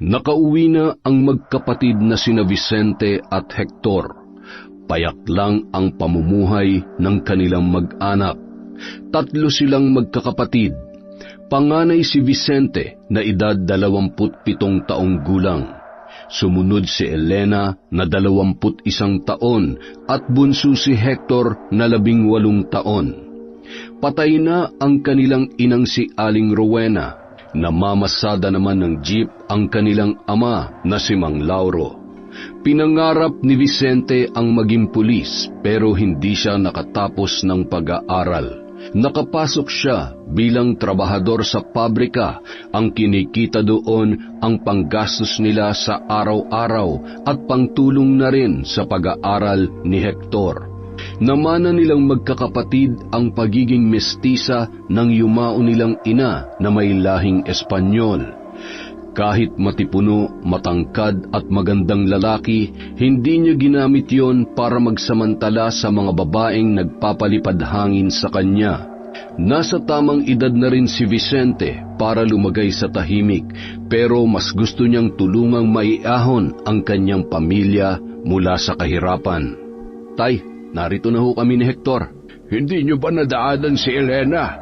Nakauwi na ang magkapatid na sina Vicente at Hector. Payak lang ang pamumuhay ng kanilang mag-anak. 3 silang magkakapatid. Panganay si Vicente na edad 27 taong gulang. Sumunod si Elena na 21 taon at bunso si Hector na 18 taon. Patay na ang kanilang inang si Aling Rowena. Namamasada naman ng jeep ang kanilang ama na si Mang Lauro. Pinangarap ni Vicente ang maging pulis pero hindi siya nakatapos ng pag-aaral. Nakapasok siya bilang trabahador sa pabrika. Ang kinikita doon ang panggastos nila sa araw-araw at pangtulong na rin sa pag-aaral ni Hector. Namana nilang magkakapatid ang pagiging mestisa ng yumao nilang ina na may lahing Espanyol. Kahit matipuno, matangkad at magandang lalaki, hindi niya ginamit yon para magsamantala sa mga babaeng nagpapalipad hangin sa kanya. Nasa tamang edad na rin si Vicente para lumagay sa tahimik, pero mas gusto niyang tulungang maiahon ang kanyang pamilya mula sa kahirapan. Tay, narito na ho kami ni Hector. Hindi niyo ba nadaanan si Elena?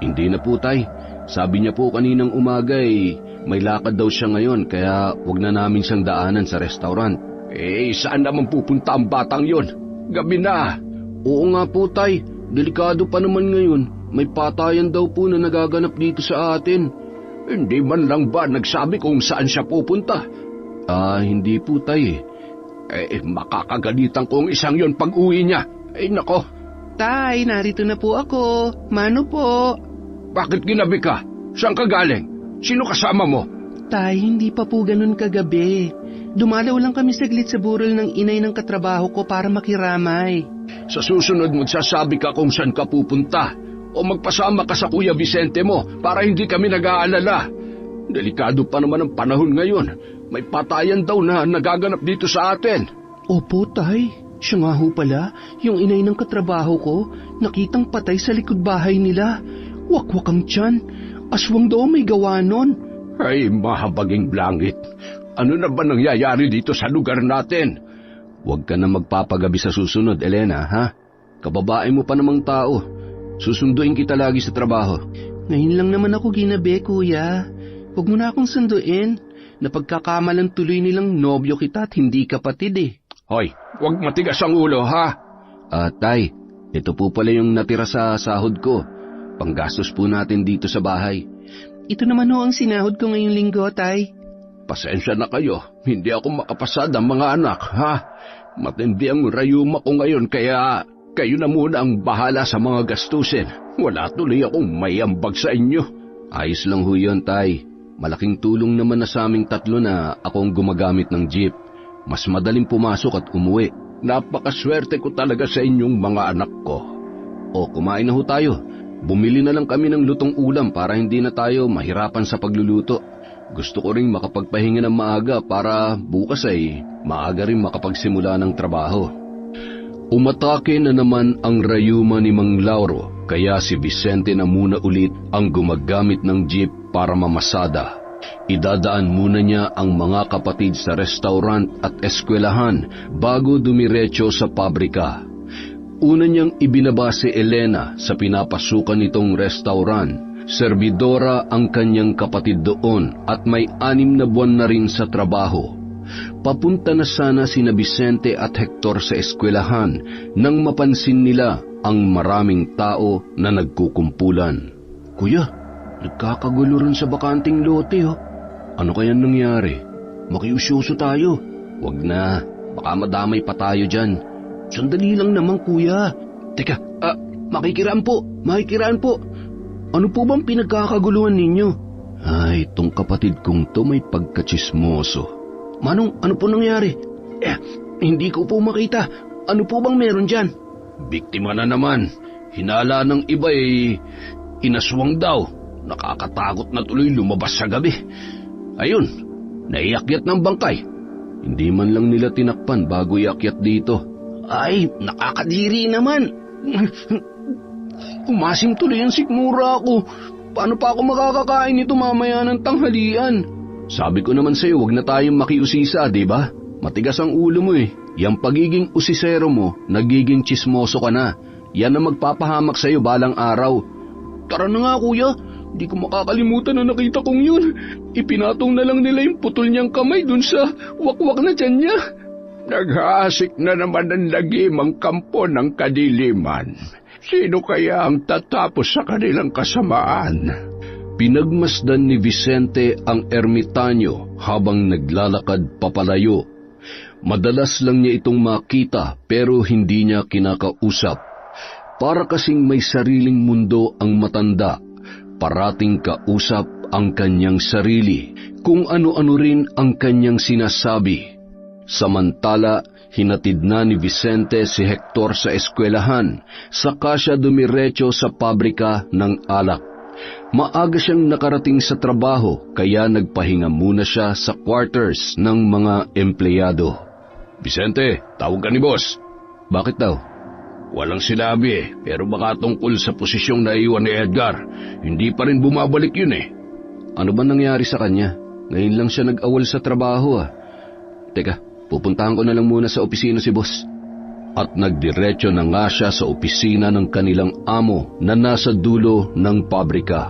Hindi na po, Tay. Sabi niya po kaninang umaga may lakad daw siya ngayon kaya wag na namin siyang daanan sa restaurant. Saan naman pupunta ang batang yon? Gabi na. Oo nga po, Tay. Delikado pa naman ngayon. May patayan daw po na nagaganap dito sa atin. Hindi man lang ba nagsabi kung saan siya pupunta? Hindi po, Tay. Makakagalitan ko ang isang yon pag-uwi niya. Nako. Tay, narito na po ako. Mano po? Bakit ginabi ka? Saan ka galing? Sino kasama mo? Tay, hindi pa po ganun kagabi. Dumalaw lang kami saglit sa burol ng inay ng katrabaho ko para makiramay. Sa susunod magsasabi ka kung saan ka pupunta o magpasama ka sa Kuya Vicente mo para hindi kami nag-aalala. Delikado pa naman ang panahon ngayon. May patayan daw na nagaganap dito sa atin. Opo, Tay. Siya nga ho pala, yung inay ng katrabaho ko, nakitang patay sa likod bahay nila. Wakwak ang tiyan. Aswang daw may gawa nun. Ay, mahabaging langit. Ano na ba nangyayari dito sa lugar natin? Huwag ka na magpapagabi sa susunod, Elena, ha? Kababae mo pa namang tao. Susunduin kita lagi sa trabaho. Ngayon lang naman ako ginabi, kuya. Huwag mo na akong sunduin. Napagkakamalan tuloy nilang nobyo kita at hindi kapatid eh. Hoy, huwag matigas ang ulo, ha? Tay, ito po pala yung natira sa sahod ko. Panggastos po natin dito sa bahay. Ito naman ho ang sinahod ko ngayong linggo, Tay. Pasensya na kayo, hindi ako makapasad ang mga anak, ha? Matindi ang rayuma ko ngayon kaya kayo na muna ang bahala sa mga gastusin. Wala tuloy akong may ambag sa inyo. Ayos lang ho yun, Tay. Malaking tulong naman na sa aming 3 na akong gumagamit ng jeep. Mas madaling pumasok at umuwi. Napakaswerte ko talaga sa inyong mga anak ko. Kumain na ho tayo. Bumili na lang kami ng lutong ulam para hindi na tayo mahirapan sa pagluluto. Gusto ko ring makapagpahinga ng maaga para bukas maaga rin makapagsimula ng trabaho. Umatake na naman ang rayuma ni Mang Lauro, kaya si Vicente na muna ulit ang gumagamit ng jeep para mamasada. Idadaan muna niya ang mga kapatid sa restaurant at eskwelahan bago dumiretso sa pabrika. Una niyang ibinaba si Elena sa pinapasukan nitong restaurant. Serbidora ang kanyang kapatid doon at may 6 na buwan na rin sa trabaho. Papunta na sana sina Vicente at Hector sa eskwelahan nang mapansin nila ang maraming tao na nagkukumpulan. Kuya, nagkakagulo rin sa bakanting lote Ano kaya nangyari? Makiusyoso tayo. Wag na, baka madamay pa tayo dyan. Sandali lang naman, kuya. Teka, makikiraan po. Ano po bang pinagkakaguluhan ninyo? Ay, itong kapatid kong to may pagkatsismoso. Manong, ano po nangyari? Hindi ko po makita. Ano po bang meron dyan? Biktima na naman. Hinala ng iba inaswang daw. Nakakatakot na tuloy lumabas sa gabi. Ayun, naiakyat ng bangkay. Hindi man lang nila tinakpan bago iakyat dito. Ay, nakakadiri naman. Umasim tuloy ang sikmura ako. Paano pa ako makakakain nito mamaya ng tanghalian? Sabi ko naman sa'yo, wag na tayong makiusisa, di ba? Matigas ang ulo mo eh. Yang pagiging usisero mo, nagiging tsismoso ka na. Yan ang magpapahamak sa'yo balang araw. Tara na nga kuya, di ko makakalimutan na nakita kong yun. Ipinatong na lang nila yung putol niyang kamay dun sa wakwak na tiyan niya. Nag-aasik na naman ang lagimang kampo ng kadiliman. Sino kaya ang tatapos sa kanilang kasamaan? Pinagmasdan ni Vicente ang ermitanyo habang naglalakad papalayo. Madalas lang niya itong makita pero hindi niya kinakausap. Para kasing may sariling mundo ang matanda. Parating kausap ang kanyang sarili, kung ano-ano rin ang kanyang sinasabi. Samantala, hinatid na ni Vicente si Hector sa eskwelahan, saka siya dumiretso sa pabrika ng alak. Maaga siyang nakarating sa trabaho, kaya nagpahinga muna siya sa quarters ng mga empleyado. Vicente, tawag ka ni boss. Bakit daw? Walang sinabi pero baka tungkol sa posisyong naiwan ni Edgar. Hindi pa rin bumabalik yun eh. Ano ba nangyari sa kanya? Ngayon lang siya nag-awal sa trabaho ah. Teka, pupuntahan ko na lang muna sa opisina si boss. At nagdiretso na nga siya sa opisina ng kanilang amo na nasa dulo ng pabrika.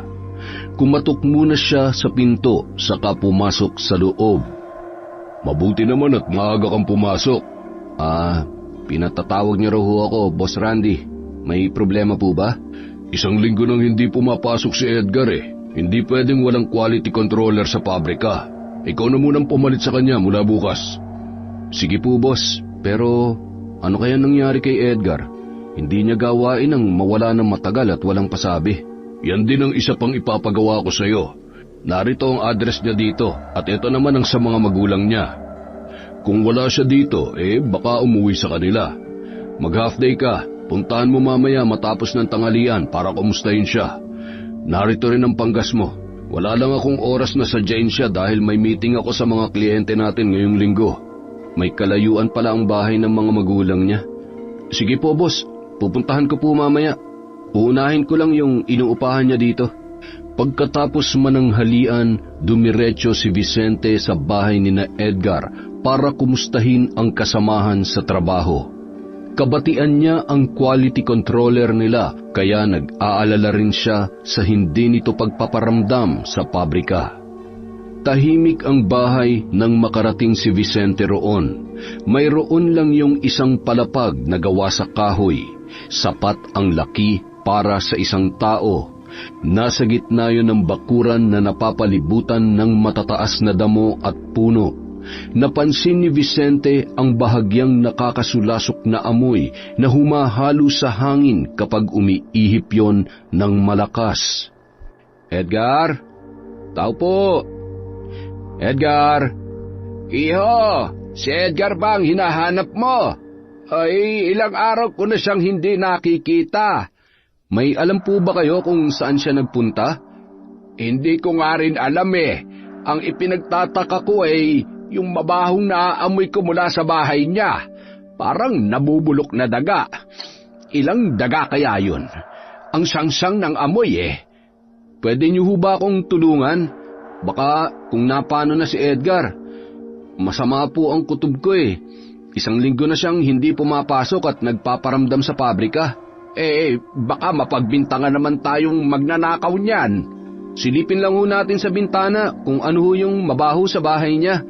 Kumatok muna siya sa pinto saka pumasok sa loob. Mabuti naman at maaga kang pumasok. Pinatatawag niyo raw ho ako, Boss Randy. May problema po ba? Isang linggo nang hindi pumapasok si Edgar eh. Hindi pwedeng walang quality controller sa pabrika. Ikaw na munang pumalit sa kanya mula bukas. Sige po, boss. Pero ano kaya nangyari kay Edgar? Hindi niya gawain ang mawala ng matagal at walang pasabi. Yan din ang isa pang ipapagawa ko sa iyo. Narito ang address niya dito at ito naman ang sa mga magulang niya. Kung wala siya dito, baka umuwi sa kanila. Mag-half day ka, puntahan mo mamaya matapos ng tanghalian para kumustahin siya. Narito rin ang panggas mo. Wala lang akong oras na sadyain siya dahil may meeting ako sa mga kliyente natin ngayong linggo. May kalayuan pala ang bahay ng mga magulang niya. Sige po, boss. Pupuntahan ko po mamaya. Uunahin ko lang yung inuupahan niya dito. Pagkatapos mananghalian, dumiretso si Vicente sa bahay ni na Edgar para kumustahin ang kasamahan sa trabaho. Kabatian niya ang quality controller nila kaya nag-aalala rin siya sa hindi nito pagpaparamdam sa pabrika. Tahimik ang bahay nang makarating si Vicente roon. Mayroon lang yung isang palapag na gawa sa kahoy. Sapat ang laki para sa isang tao. Nasa gitna yun ng bakuran na napapalibutan ng matataas na damo at puno. Napansin ni Vicente ang bahagyang nakakasulasok na amoy na humahalo sa hangin kapag umiihip yon ng malakas. Edgar? Tao po! Edgar! Iho! Si Edgar ba ang hinahanap mo? Ay, ilang araw ko na siyang hindi nakikita. May alam po ba kayo kung saan siya nagpunta? Hindi ko nga rin alam eh. Ang ipinagtataka ko ay yung mabahong naaamoy ko mula sa bahay niya. Parang nabubulok na daga. Ilang daga kaya yun? Ang sangsang ng amoy eh. Pwede niyo ho ba akong tulungan? Baka kung napano na si Edgar. Masama po ang kutob ko eh. Isang linggo na siyang hindi pumapasok at nagpaparamdam sa pabrika. Baka mapagbintangan naman tayong magnanakaw niyan. Silipin lang ho natin sa bintana kung ano ho yung mabaho sa bahay niya.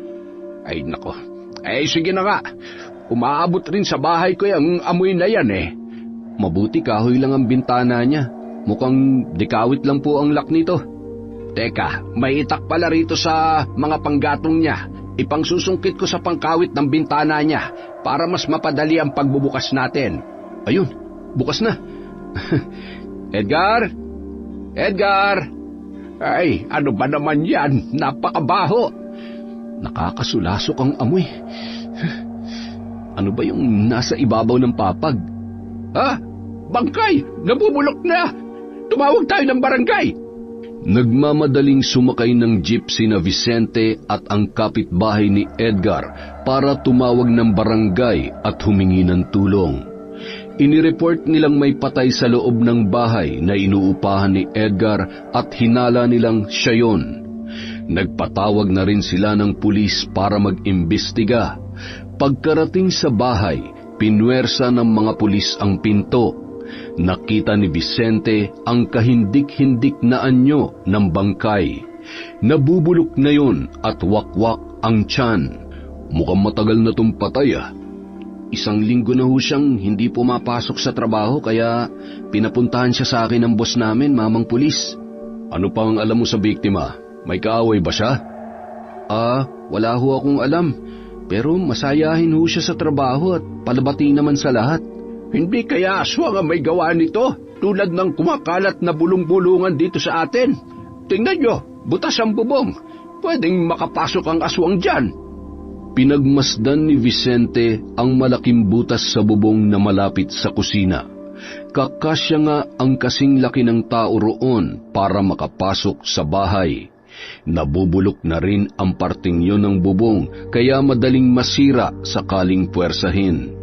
Ay nako, sige na nga. Umaabot rin sa bahay ko yung amoy na yan eh. Mabuti kahoy lang ang bintana niya. Mukhang dekawit lang po ang lock nito. Teka, may itak pala rito sa mga panggatong niya. Ipangsusungkit ko sa pangkawit ng bintana niya para mas mapadali ang pagbubukas natin. Ayun, bukas na. Edgar? Edgar! Ay, ano ba naman yan? Napakabaho. Nakakasulasok ang amoy. Ano ba yung nasa ibabaw ng papag? Bangkay! Nabubulok na! Tumawag tayo ng barangay! Nagmamadaling sumakay ng jeep sina Vicente at ang kapitbahay ni Edgar para tumawag ng barangay at humingi ng tulong. Inireport nilang may patay sa loob ng bahay na inuupahan ni Edgar at hinala nilang siya yun. Nagpatawag na rin sila ng pulis para mag-imbestiga. Pagkarating sa bahay, pinwersa ng mga pulis ang pinto. Nakita ni Vicente ang kahindik-hindik na anyo ng bangkay. Nabubulok na yon at wakwak ang tiyan. Mukhang matagal na tong patay ah. 1 linggo na ho siyang hindi pumapasok sa trabaho kaya pinapuntahan siya sa akin ng boss namin, mamang pulis. Ano pang alam mo sa biktima? May kaaway ba siya? Wala ho akong alam. Pero masayahin ho siya sa trabaho at palabati naman sa lahat. Hindi kaya aswang ang may gawa nito, tulad ng kumakalat na bulong-bulungan dito sa atin. Tingnan nyo, butas ang bubong. Pwedeng makapasok ang aswang dyan. Pinagmasdan ni Vicente ang malaking butas sa bubong na malapit sa kusina. Kakasya nga ang kasing laki ng tao roon para makapasok sa bahay. Nabubulok na rin ang parting yun ng bubong kaya madaling masira sakaling puwersahin.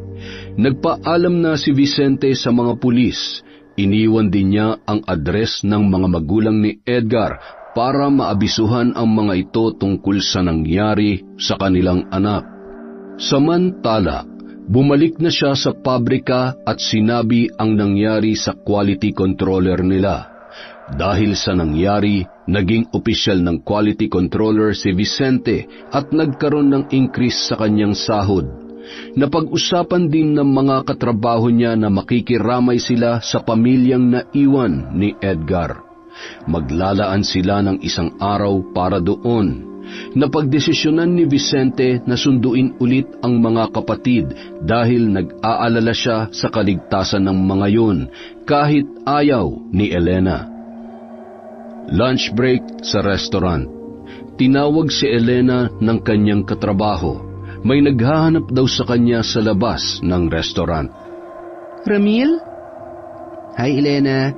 Nagpaalam na si Vicente sa mga pulis. Iniwan din niya ang address ng mga magulang ni Edgar para maabisuhan ang mga ito tungkol sa nangyari sa kanilang anak. Samantala, bumalik na siya sa pabrika at sinabi ang nangyari sa quality controller nila. Dahil sa nangyari, naging opisyal ng quality controller si Vicente at nagkaroon ng increase sa kanyang sahod. Napag-usapan din ng mga katrabaho niya na makikiramay sila sa pamilyang naiwan ni Edgar. Maglalaan sila ng 1 araw para doon. Napagdesisyonan ni Vicente na sunduin ulit ang mga kapatid dahil nag-aalala siya sa kaligtasan ng mga yun kahit ayaw ni Elena. Lunch break sa restaurant. Tinawag si Elena ng kanyang katrabaho. May naghahanap daw sa kanya sa labas ng restaurant. Ramil? Hi, Elena.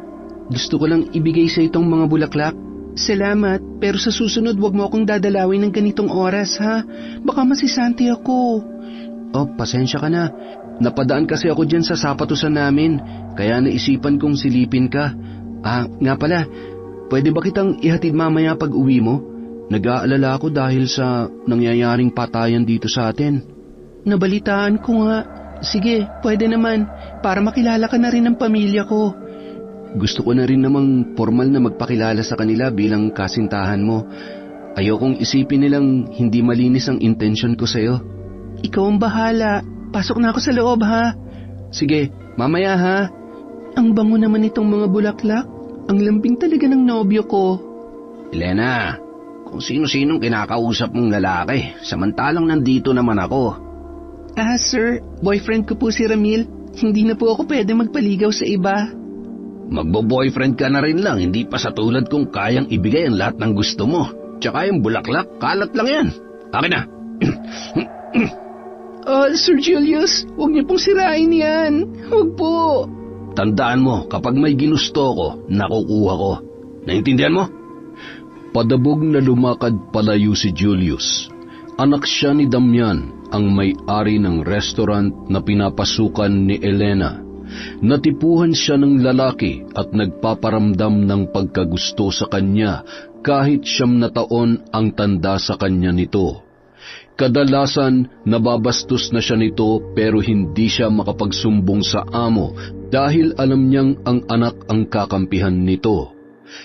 Gusto ko lang ibigay sa itong mga bulaklak. Salamat, pero sa susunod wag mo akong dadalawin ng ganitong oras, ha? Baka masisanti ako. Pasensya ka na. Napadaan kasi ako dyan sa sapatusan namin, kaya naisipan kong silipin ka. Nga pala, pwede ba kitang ihatid mamaya pag uwi mo? Nag-aalala ako dahil sa nangyayaring patayan dito sa atin. Nabalitaan ko nga. Sige, pwede naman, para makilala ka na rin ng pamilya ko. Gusto ko na rin namang formal na magpakilala sa kanila bilang kasintahan mo. Ayokong isipin nilang hindi malinis ang intensyon ko sa'yo. Ikaw ang bahala. Pasok na ako sa loob, ha? Sige, mamaya, ha? Ang bango naman itong mga bulaklak. Ang lambing talaga ng nobyo ko. Elena, kung sino-sinong kinakausap mong lalaki, samantalang nandito naman ako. Sir, boyfriend ko po si Ramil. Hindi na po ako pwede magpaligaw sa iba. Magbo-boyfriend ka na rin lang, hindi pa sa tulad kung kayang ibigay ang lahat ng gusto mo. Tsaka yung bulaklak, kalat lang yan. Akin na. Sir Julius, huwag niyo pong sirain yan. Huwag po. Tandaan mo, kapag may ginusto ko, nakukuha ko. Naintindihan mo? Padabog na lumakad palayo si Julius. Anak siya ni Damian, ang may-ari ng restaurant na pinapasukan ni Elena. Natipuhan siya ng lalaki at nagpaparamdam ng pagkagusto sa kanya kahit 9 taon ang tanda sa kanya nito. Kadalasan nababastos na siya nito pero hindi siya makapagsumbong sa amo dahil alam niyang ang anak ang kakampihan nito.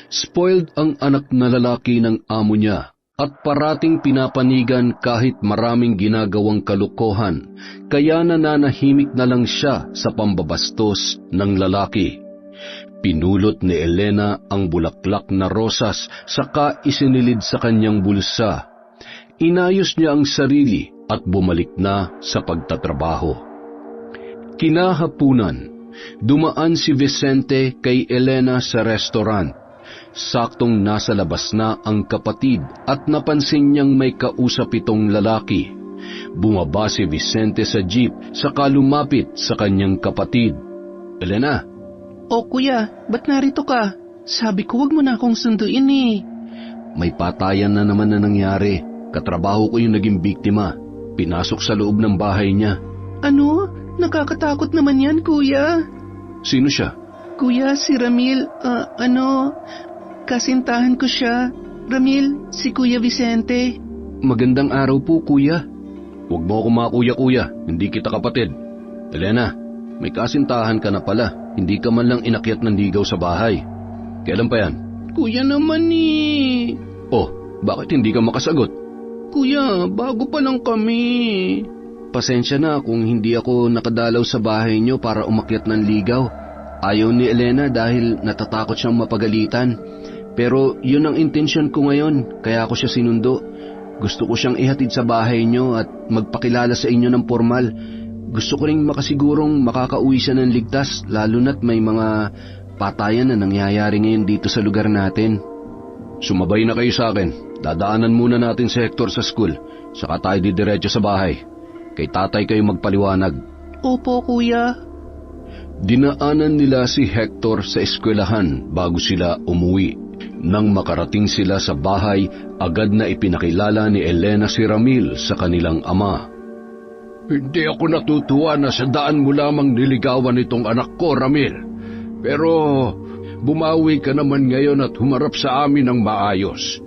Spoiled ang anak na lalaki ng amo niya at parating pinapanigan kahit maraming ginagawang kalukuhan, kaya nananahimik na lang siya sa pambabastos ng lalaki. Pinulot ni Elena ang bulaklak na rosas saka isinilid sa kanyang bulsa. Inayos niya ang sarili at bumalik na sa pagtatrabaho. Kinahapunan, dumaan si Vicente kay Elena sa restaurant. Saktong nasa labas na ang kapatid at napansin niyang may kausap itong lalaki. Bumaba si Vicente sa jeep saka lumapit sa kanyang kapatid. Elena? Kuya, ba't narito ka? Sabi ko wag mo na akong sunduin eh. May patayan na naman na nangyari. Katrabaho ko yung naging biktima. Pinasok sa loob ng bahay niya. Ano? Nakakatakot naman yan, kuya. Sino siya? Kuya, si Ramil, kasintahan ko siya. Ramil, si Kuya Vicente. Magandang araw po, kuya. Huwag mo ako makuya-kuya, hindi kita kapatid. Elena, may kasintahan ka na pala. Hindi ka man lang inakyat ng ligaw sa bahay. Kailan pa yan? Kuya naman eh. Oh, bakit hindi ka makasagot? Kuya, bago pa lang kami. Pasensya na kung hindi ako nakadalaw sa bahay niyo para umakyat ng ligaw. Ayaw ni Elena dahil natatakot siyang mapagalitan. Pero yun ang intensyon ko ngayon, kaya ako siya sinundo. Gusto ko siyang ihatid sa bahay niyo at magpakilala sa inyo ng formal. Gusto ko ring makasigurong makakauwi siya ng ligtas, lalo na't may mga patayan na nangyayari ngayon dito sa lugar natin. Sumabay na kayo sa akin. Dadaanan muna natin si Hector sa school, saka tayo didiretso sa bahay. Kay tatay kayo magpaliwanag. Opo, kuya. Dinaanan nila si Hector sa eskwelahan bago sila umuwi. Nang makarating sila sa bahay, agad na ipinakilala ni Elena si Ramil sa kanilang ama. Hindi ako natutuwa na sa daan mo lamang niligawan itong anak ko, Ramil. Pero bumawi ka naman ngayon at humarap sa amin ng maayos.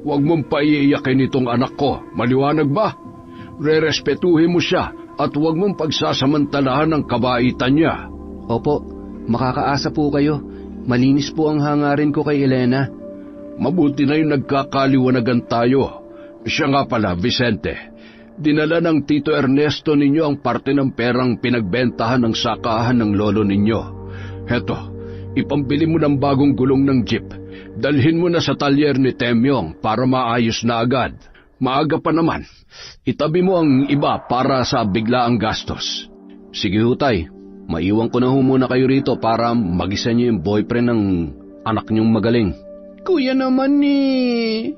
Huwag mong paiiyakin itong anak ko, maliwanag ba? Rerespetuhin mo siya at huwag mong pagsasamantalahan ang kabaitan niya. Opo, makakaasa po kayo. Malinis po ang hangarin ko kay Elena. Mabuti na yung nagkakaliwanagan tayo. Siya nga pala, Vicente. Dinala ng Tito Ernesto ninyo ang parte ng perang pinagbentahan ng sakahan ng lolo ninyo. Heto, ipambili mo ng bagong gulong ng jeep. Dalhin mo na sa talyer ni Temyong para maayos na agad. Maaga pa naman. Itabi mo ang iba para sa biglaang gastos. Sige ho, tay. Maiwan ko na ho muna kayo rito para magisa niyo yung boyfriend ng anak niyong magaling. Kuya naman eh.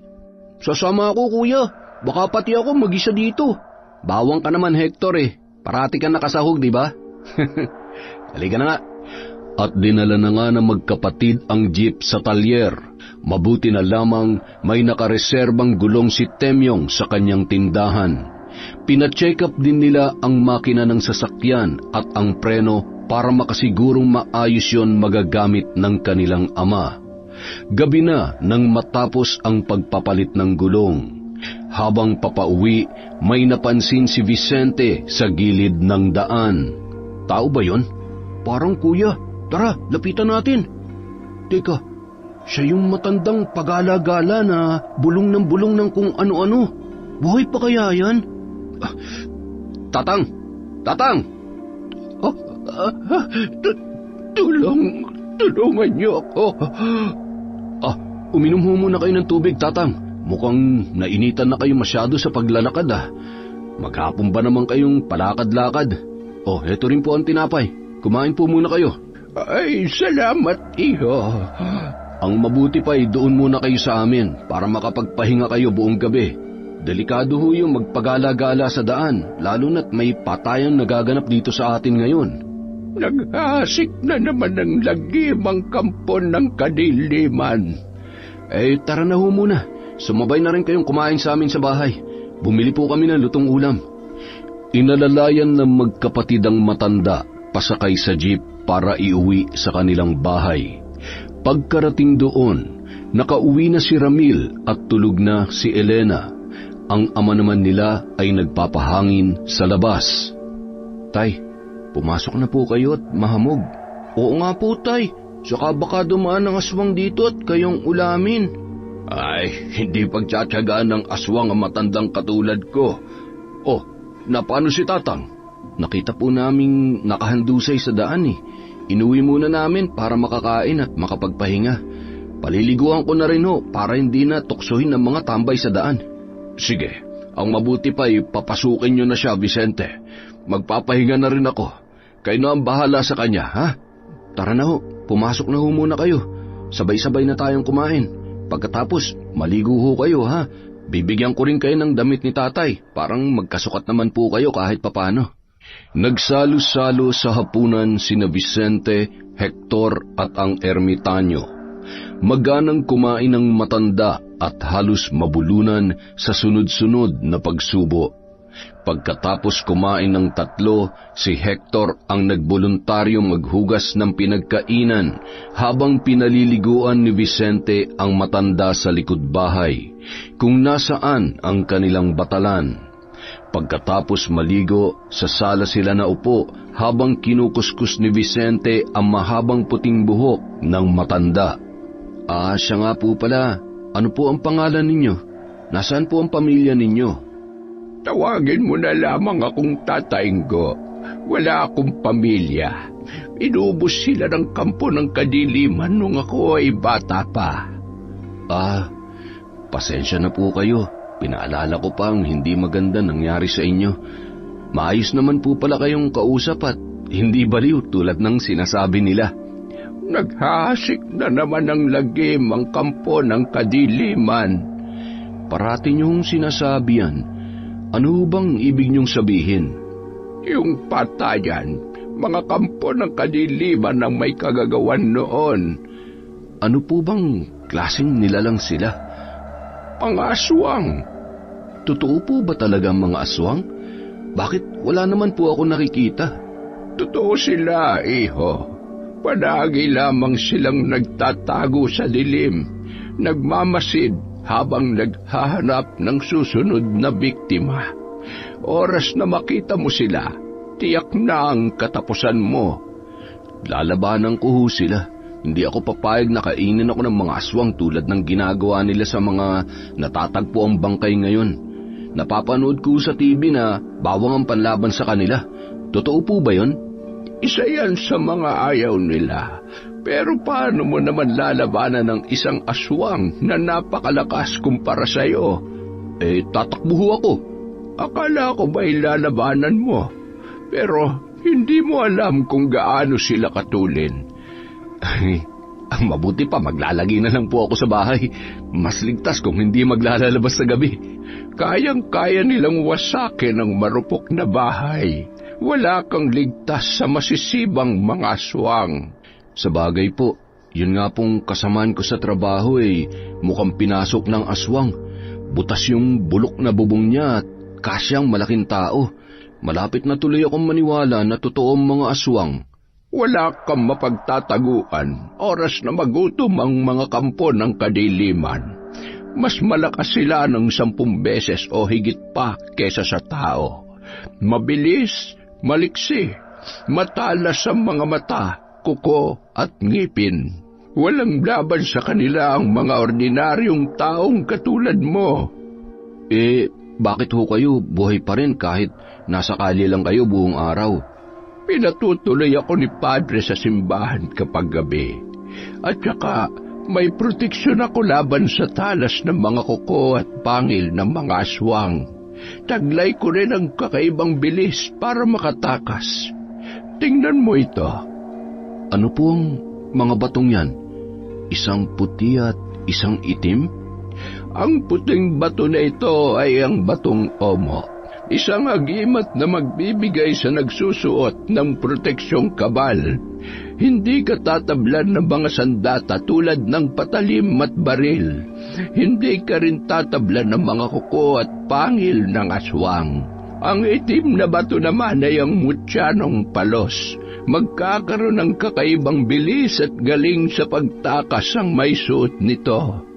Sasama ako, kuya. Baka pati ako mag-isa dito. Bawang ka naman, Hector eh. Parati ka nakasahog, di ba? Halika na nga. At dinala na nga ng magkapatid ang jeep sa talyer. Mabuti na lamang may nakareserbang gulong si Temyong sa kanyang tindahan. Pina-check up din nila ang makina ng sasakyan at ang preno para makasigurong maayos yon magagamit ng kanilang ama. Gabi na nang matapos ang pagpapalit ng gulong. Habang papauwi, may napansin si Vicente sa gilid ng daan. Tao ba yon? Parang kuya. Tara, lapitan natin. Teka, siya yung matandang pagala-gala na bulong ng kung ano-ano. Buhay pa kaya yan? Tatang! Tatang! Tulungan niyo ako. Uminom ho muna kayo ng tubig, Tatang. Mukhang nainitan na kayo masyado sa paglalakad ah. Maghapon ba naman kayong palakad-lakad? Heto rin po ang tinapay. Kumain po muna kayo. Ay, salamat, iho. Ang mabuti pa ay doon muna kayo sa amin para makapagpahinga kayo buong gabi. Delikado ho yung magpagala-gala sa daan, lalo na't may patayang nagaganap dito sa atin ngayon. Naghasik na naman ng lagim ang kampon ng kadiliman. Tara na ho muna. Sumabay na rin kayong kumain sa amin sa bahay. Bumili po kami ng lutong ulam. Inalalayan ng magkapatid ang matanda pasakay sa jeep para iuwi sa kanilang bahay. Pagkarating doon, nakauwi na si Ramil at tulog na si Elena. Ang ama naman nila ay nagpapahangin sa labas. Tay, pumasok na po kayo at mahamog. Oo nga po, tay. Saka baka dumaan ang aswang dito at kayong ulamin. Ay, hindi pagtsatsagaan ng aswang ang matandang katulad ko. Napano si Tatang? Nakita po naming nakahandusay sa daan eh. Inuwi muna namin para makakain at makapagpahinga. Paliliguan ko na rin ho para hindi na tuksohin ng mga tambay sa daan. Sige, ang mabuti pa ay papasukin nyo na siya, Vicente. Magpapahinga na rin ako. Kayo na ang bahala sa kanya, ha? Tara na ho, pumasok na ho muna kayo. Sabay-sabay na tayong kumain. Pagkatapos, maligo ho kayo ha. Bibigyan ko rin kayo ng damit ni tatay. Parang magkasukat naman po kayo kahit papano. Nagsalo-salo sa hapunan sina Vicente, Hector at ang ermitanyo. Maganang kumain ng matanda at halos mabulunan sa sunod-sunod na pagsubo. Pagkatapos kumain ng tatlo, si Hector ang nagboluntaryong maghugas ng pinagkainan habang pinaliliguan ni Vicente ang matanda sa likod bahay, kung nasaan ang kanilang batalan. Pagkatapos maligo, sa sala sila naupo habang kinukuskus ni Vicente ang mahabang puting buhok ng matanda. Siya nga po pala. Ano po ang pangalan ninyo? Nasaan po ang pamilya ninyo? Tawagin mo na lamang akong Tataynggo. Wala akong pamilya. Inubos sila ng kampo ng kadiliman nung ako ay bata pa. Pasensya na po kayo. Pinaalala ko pa ang hindi maganda nangyari sa inyo. Maayos naman po pala kayong kausap at hindi baliw tulad ng sinasabi nila. Naghahasik na naman ng lagim ang kampo ng kadiliman. Parati niyong sinasabi yan. Ano bang ibig niyong sabihin? Yung patayan, mga kampo ng kadiliman ang may kagagawan noon. Ano po bang klaseng nilalang sila? Mga aswang. Totoo po ba talaga ang mga aswang? Bakit wala naman po ako nakikita? Totoo sila, iho. Palagi lamang silang nagtatago sa dilim, nagmamasid habang naghahanap ng susunod na biktima. Oras na makita mo sila, tiyak na ang katapusan mo. Lalabanan ko ho sila. Hindi ako papayag na kainin ako ng mga aswang tulad ng ginagawa nila sa mga natatagpo ang bangkay ngayon. Napapanood ko sa TV na bawang ang panlaban sa kanila. Totoo po ba yun? Isa yan sa mga ayaw nila. Pero paano mo naman lalabanan ng isang aswang na napakalakas kumpara sa'yo? Tatakbo ako. Akala ko ba'y lalabanan mo? Pero hindi mo alam kung gaano sila katulin. Ang mabuti pa, maglalagay na lang po ako sa bahay. Mas ligtas kung hindi maglalabas sa gabi. Kayang-kaya nilang wasakin ang marupok na bahay. Wala kang ligtas sa masisibang mga aswang. Sa bagay po, yun nga pong kasamaan ko sa trabaho mukhang pinasok ng aswang. Butas yung bulok na bubong niya at kasyang malaking tao. Malapit na tuloy akong maniwala na totoo ang mga aswang. Wala kang mapagtataguan. Oras na magutom ang mga kampo ng kadiliman. Mas malakas sila ng 10 beses o higit pa kesa sa tao. Mabilis, maliksi, matalas ang mga mata, kuko at ngipin. Walang laban sa kanila ang mga ordinaryong taong katulad mo. Bakit ho kayo buhay pa rin kahit nasa kalye lang kayo buong araw? Pinatutuloy ako ni Padre sa simbahan kapag gabi. At saka may proteksyon ako laban sa talas ng mga kuko at pangil ng mga aswang. Taglay ko rin ang kakaibang bilis para makatakas. Tingnan mo ito. Ano po ang mga batong yan? Isang puti at isang itim? Ang puting bato na ito ay ang batong Omo. Isang agimat na magbibigay sa nagsusuot ng proteksyong kabal. Hindi ka tatablan ng mga sandata tulad ng patalim at baril. Hindi ka rin tatablan ng mga kuko at pangil ng aswang. Ang itim na bato naman ay ang mutyanong palos. Magkakaroon ng kakaibang bilis at galing sa pagtakas ang may suot nito.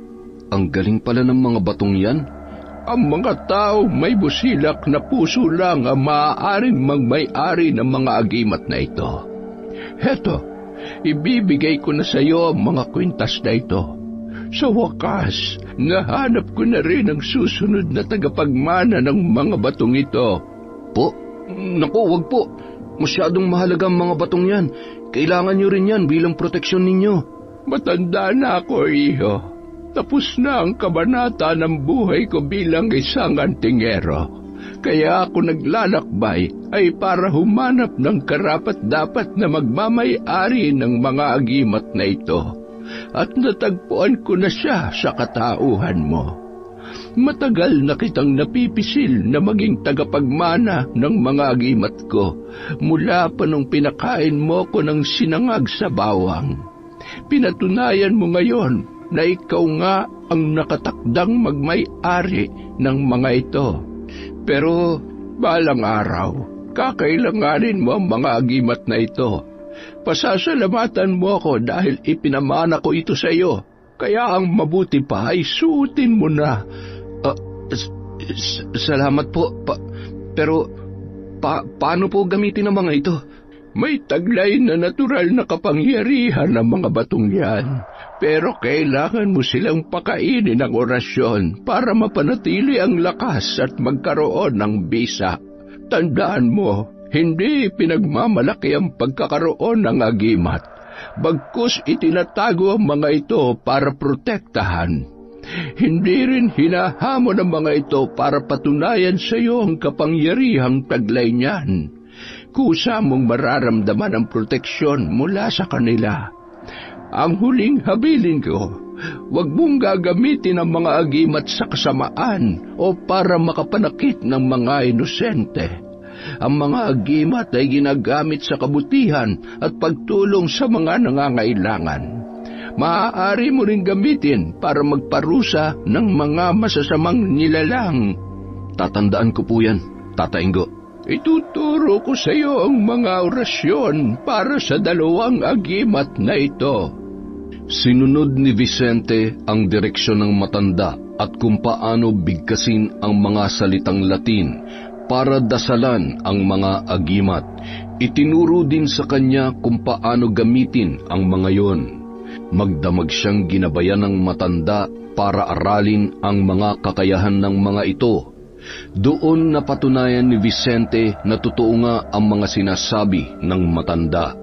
Ang galing pala ng mga batong yan. Ang mga tao may busilak na puso lang ang maaaring magmay-ari ng mga agimat na ito. Heto, ibibigay ko na sa iyo ang mga kwintas na ito. Sa wakas, nahanap ko na rin ang susunod na tagapagmana ng mga batong ito. Po? Naku, wag po. Masyadong mahalaga ang mga batong yan. Kailangan nyo rin yan bilang proteksyon ninyo. Matanda na ako, iho. Tapos na ang kabanata ng buhay ko bilang isang antingero. Kaya ako naglalakbay ay para humanap ng karapat-dapat na magmamay-ari ng mga agimat na ito. At natagpuan ko na siya sa katauhan mo. Matagal na kitang napipisil na maging tagapagmana ng mga agimat ko mula pa nung pinakain mo ko ng sinangag sa bawang. Pinatunayan mo ngayon na ikaw nga ang nakatakdang magmay-ari ng mga ito. Pero Balang araw, kakailanganin mo ang mga agimat na ito. Pasasalamatan mo ako dahil ipinamana ko ito sa iyo. Kaya ang mabuti pa ay suotin mo na. Salamat po. Pero paano po gamitin ang mga ito? May taglay na natural na kapangyarihan ng mga batong yan. Pero kailangan mo silang pakainin ng orasyon para mapanatili ang lakas at magkaroon ng bisa. Tandaan mo, hindi pinagmamalaki ang pagkakaroon ng agimat. Bagkus itinatago ang mga ito para protektahan. Hindi rin hinahamon ang mga ito para patunayan sa iyo ang kapangyarihang taglay niyan. Kusa mong mararamdaman ang proteksyon mula sa kanila. Ang huling habilin ko, huwag mong gagamitin ang mga agimat sa kasamaan o para makapanakit ng mga inosente. Ang mga agimat ay ginagamit sa kabutihan at pagtulong sa mga nangangailangan. Maaari mo rin gamitin para magparusa ng mga masasamang nilalang. Tatandaan ko po yan, Tata Ingo. Ituturo ko sa iyo ang mga orasyon para sa dalawang agimat na ito. Sinunod ni Vicente ang direksyon ng matanda at kung paano bigkasin ang mga salitang Latin para dasalan ang mga agimat. Itinuro din sa kanya kung paano gamitin ang mga yon. Magdamag siyang ginabayan ng matanda para aralin ang mga kakayahan ng mga ito. Doon napatunayan ni Vicente na totoo nga ang mga sinasabi ng matanda.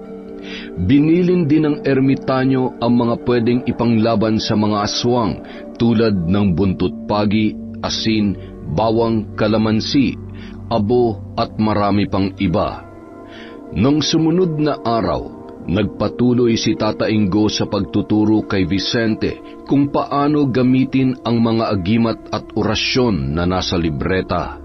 Binilin din ng ermitanyo ang mga pwedeng ipanglaban sa mga aswang tulad ng buntot pagi, asin, bawang, kalamansi, abo at marami pang iba. Nang sumunod na araw, nagpatuloy si Tata Ingo sa pagtuturo kay Vicente kung paano gamitin ang mga agimat at orasyon na nasa libreta.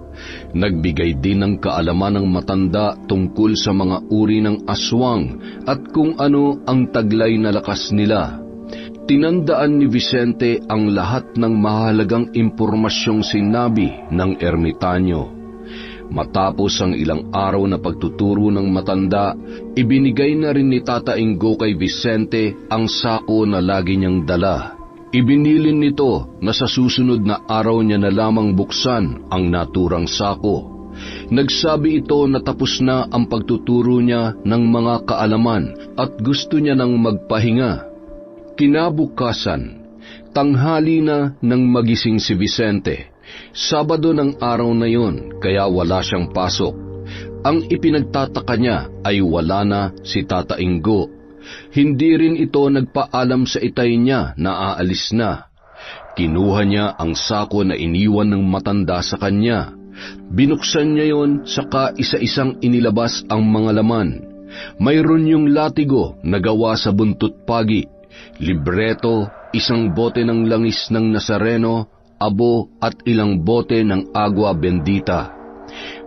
Nagbigay din ng kaalaman ng matanda tungkol sa mga uri ng aswang at kung ano ang taglay na lakas nila. Tinandaan ni Vicente ang lahat ng mahalagang impormasyong sinabi ng ermitanyo. Matapos ang ilang araw na pagtuturo ng matanda, ibinigay na rin ni Tata Ingo kay Vicente ang sako na lagi niyang dala. Ibinilin nito na sa susunod na araw niya na lamang buksan ang naturang sako. Nagsabi ito na tapos na ang pagtuturo niya ng mga kaalaman at gusto niya nang magpahinga. Kinabukasan, tanghali na nang magising si Vicente. Sabado ng araw na yon, kaya wala siyang pasok. Ang ipinagtataka niya ay wala na si Tata Ingo. Hindi rin ito nagpaalam sa itay niya na aalis na. Kinuha niya ang sako na iniwan ng matanda sa kanya. Binuksan niya yon, saka isa-isang inilabas ang mga laman. Mayroon yung latigo na gawa sa buntot pagi, libreto, isang bote ng langis ng Nazareno, abo at ilang bote ng agua bendita.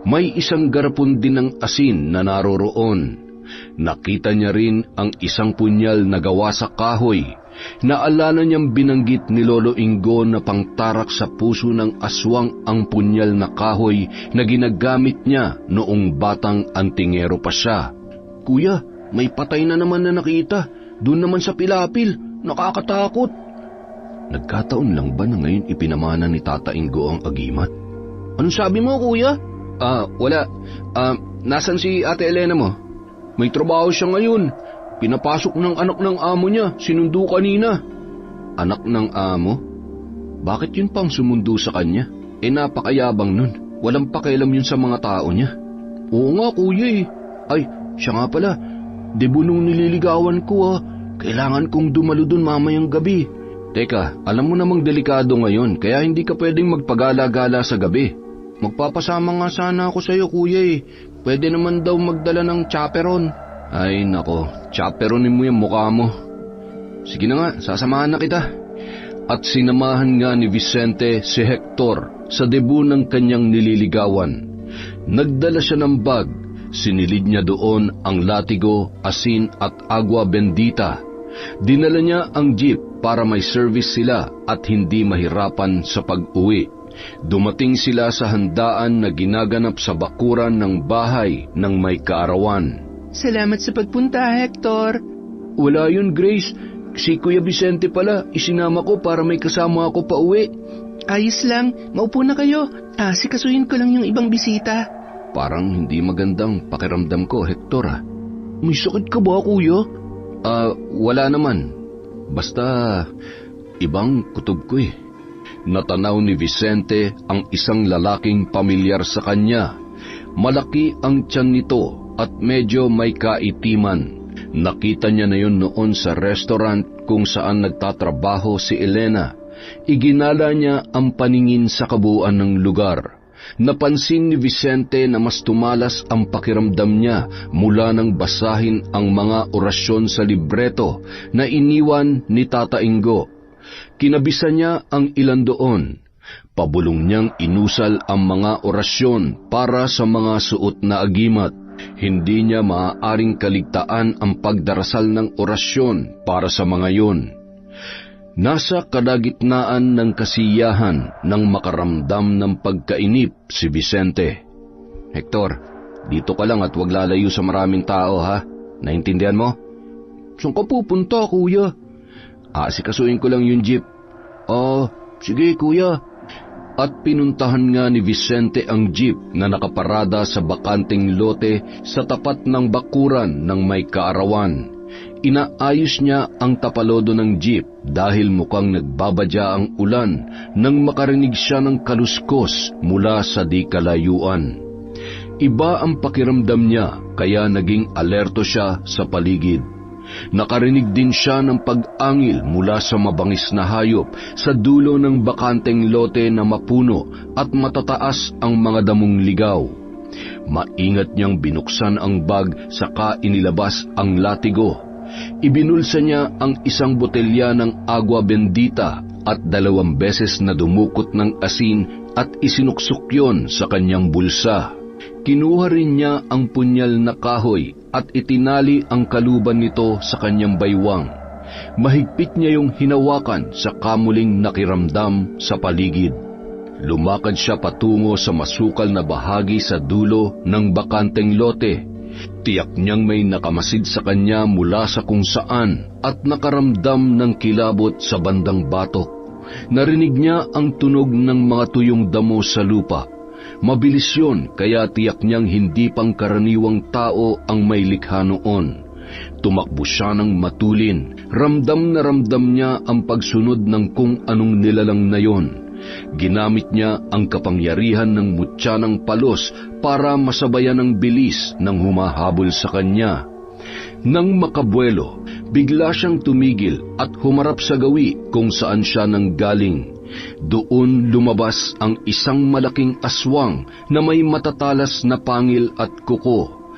May isang garapon din ng asin na naroroon. Nakita niya rin ang isang punyal na gawa sa kahoy. Naalala niyang binanggit ni Lolo Ingo na pangtarak sa puso ng aswang ang punyal na kahoy na ginagamit niya noong batang antingero pa siya. Kuya, may patay na naman na nakita. Doon naman sa pilapil. Nakakatakot. Nagkataon lang ba na ngayon ipinamana ni Tata Ingo ang agimat? Anong sabi mo, kuya? Wala. Nasaan si Ate Elena mo? May trabaho siya ngayon. Pinapasok ng anak ng amo niya. Sinundo kanina. Anak ng amo? Bakit yun pang sumundo sa kanya? Napakayabang nun. Walang pakialam yun sa mga tao niya. Oo nga, kuya eh. Ay, siya nga pala. Debo nung nililigawan ko Kailangan kong dumalo dun mamayang gabi. Teka, alam mo namang delikado ngayon, kaya hindi ka pwedeng magpagala-gala sa gabi. Magpapasama nga sana ako sa'yo, kuya eh. Pwede naman daw magdala ng chaperon. Ay nako, chaperonin mo yung mukha mo. Sige na nga, sasamahan na kita. At sinamahan nga ni Vicente si Hector sa debut ng kanyang nililigawan. Nagdala siya ng bag, sinilid niya doon ang latigo, asin at agua bendita. Dinala niya ang jeep para may service sila at hindi mahirapan sa pag-uwi. Dumating sila sa handaan na ginaganap sa bakuran ng bahay ng may kaarawan. Salamat sa pagpunta, Hector. Wala yun, Grace. Si Kuya Vicente pala, isinama ko para may kasama ako pa uwi. Ayos lang, maupo na kayo. Sikasuhin ko lang yung ibang bisita. Parang hindi magandang pakiramdam ko, Hector. May sakit ka ba, Kuya? Wala naman. Basta, ibang kutob ko eh. Natanaw ni Vicente ang isang lalaking pamilyar sa kanya. Malaki ang tiyan nito at medyo may kaitiman. Nakita niya na yun noon sa restaurant kung saan nagtatrabaho si Elena. Iginala niya ang paningin sa kabuuan ng lugar. Napansin ni Vicente na mas tumalas ang pakiramdam niya mula nang basahin ang mga orasyon sa libreto na iniwan ni Tata Ingo. Kinabisa niya ang ilan doon. Pabulong niyang inusal ang mga orasyon para sa mga suot na agimat. Hindi niya maaaring kaligtaan ang pagdarasal ng orasyon para sa mga yun. Nasa kalagitnaan ng kasiyahan nang makaramdam ng pagkainip si Vicente. Hector, dito ka lang at wag lalayo sa maraming tao, ha? Naintindihan mo? Saan ka pupunta, Kuya? Asikasuhin ko lang yung jeep. Sige, Kuya. At pinuntahan nga ni Vicente ang jeep na nakaparada sa bakanting lote sa tapat ng bakuran ng may kaarawan. Inaayos niya ang tapalodo ng jeep dahil mukhang nagbabadya ang ulan nang makarinig siya ng kaluskos mula sa di kalayuan. Iba ang pakiramdam niya kaya naging alerto siya sa paligid. Nakarinig din siya ng pag-angil mula sa mabangis na hayop sa dulo ng bakanteng lote na mapuno at matataas ang mga damong ligaw. Maingat niyang binuksan ang bag saka inilabas ang latigo. Ibinulsa niya ang isang botelya ng agua bendita at 2 beses na dumukot ng asin at isinuksok yon sa kanyang bulsa. Kinuha rin niya ang punyal na kahoy at itinali ang kaluban nito sa kanyang baywang. Mahigpit niya yung hinawakan sa kamuling nakiramdam sa paligid. Lumakad siya patungo sa masukal na bahagi sa dulo ng bakanteng lote. Tiyak niyang may nakamasid sa kanya mula sa kung saan at nakaramdam ng kilabot sa bandang batok. Narinig niya ang tunog ng mga tuyong damo sa lupa. Mabilis yun kaya tiyak niyang hindi pang karaniwang tao ang may likha noon. Tumakbo siya ng matulin. Ramdam na ramdam niya ang pagsunod ng kung anong nilalang na yon. Ginamit niya ang kapangyarihan ng mutya ng palos para masabayan ang bilis ng humahabol sa kanya. Nang makabuelo, bigla siyang tumigil at humarap sa gawi kung saan siya nanggaling. Doon lumabas ang isang malaking aswang na may matatalas na pangil at kuko.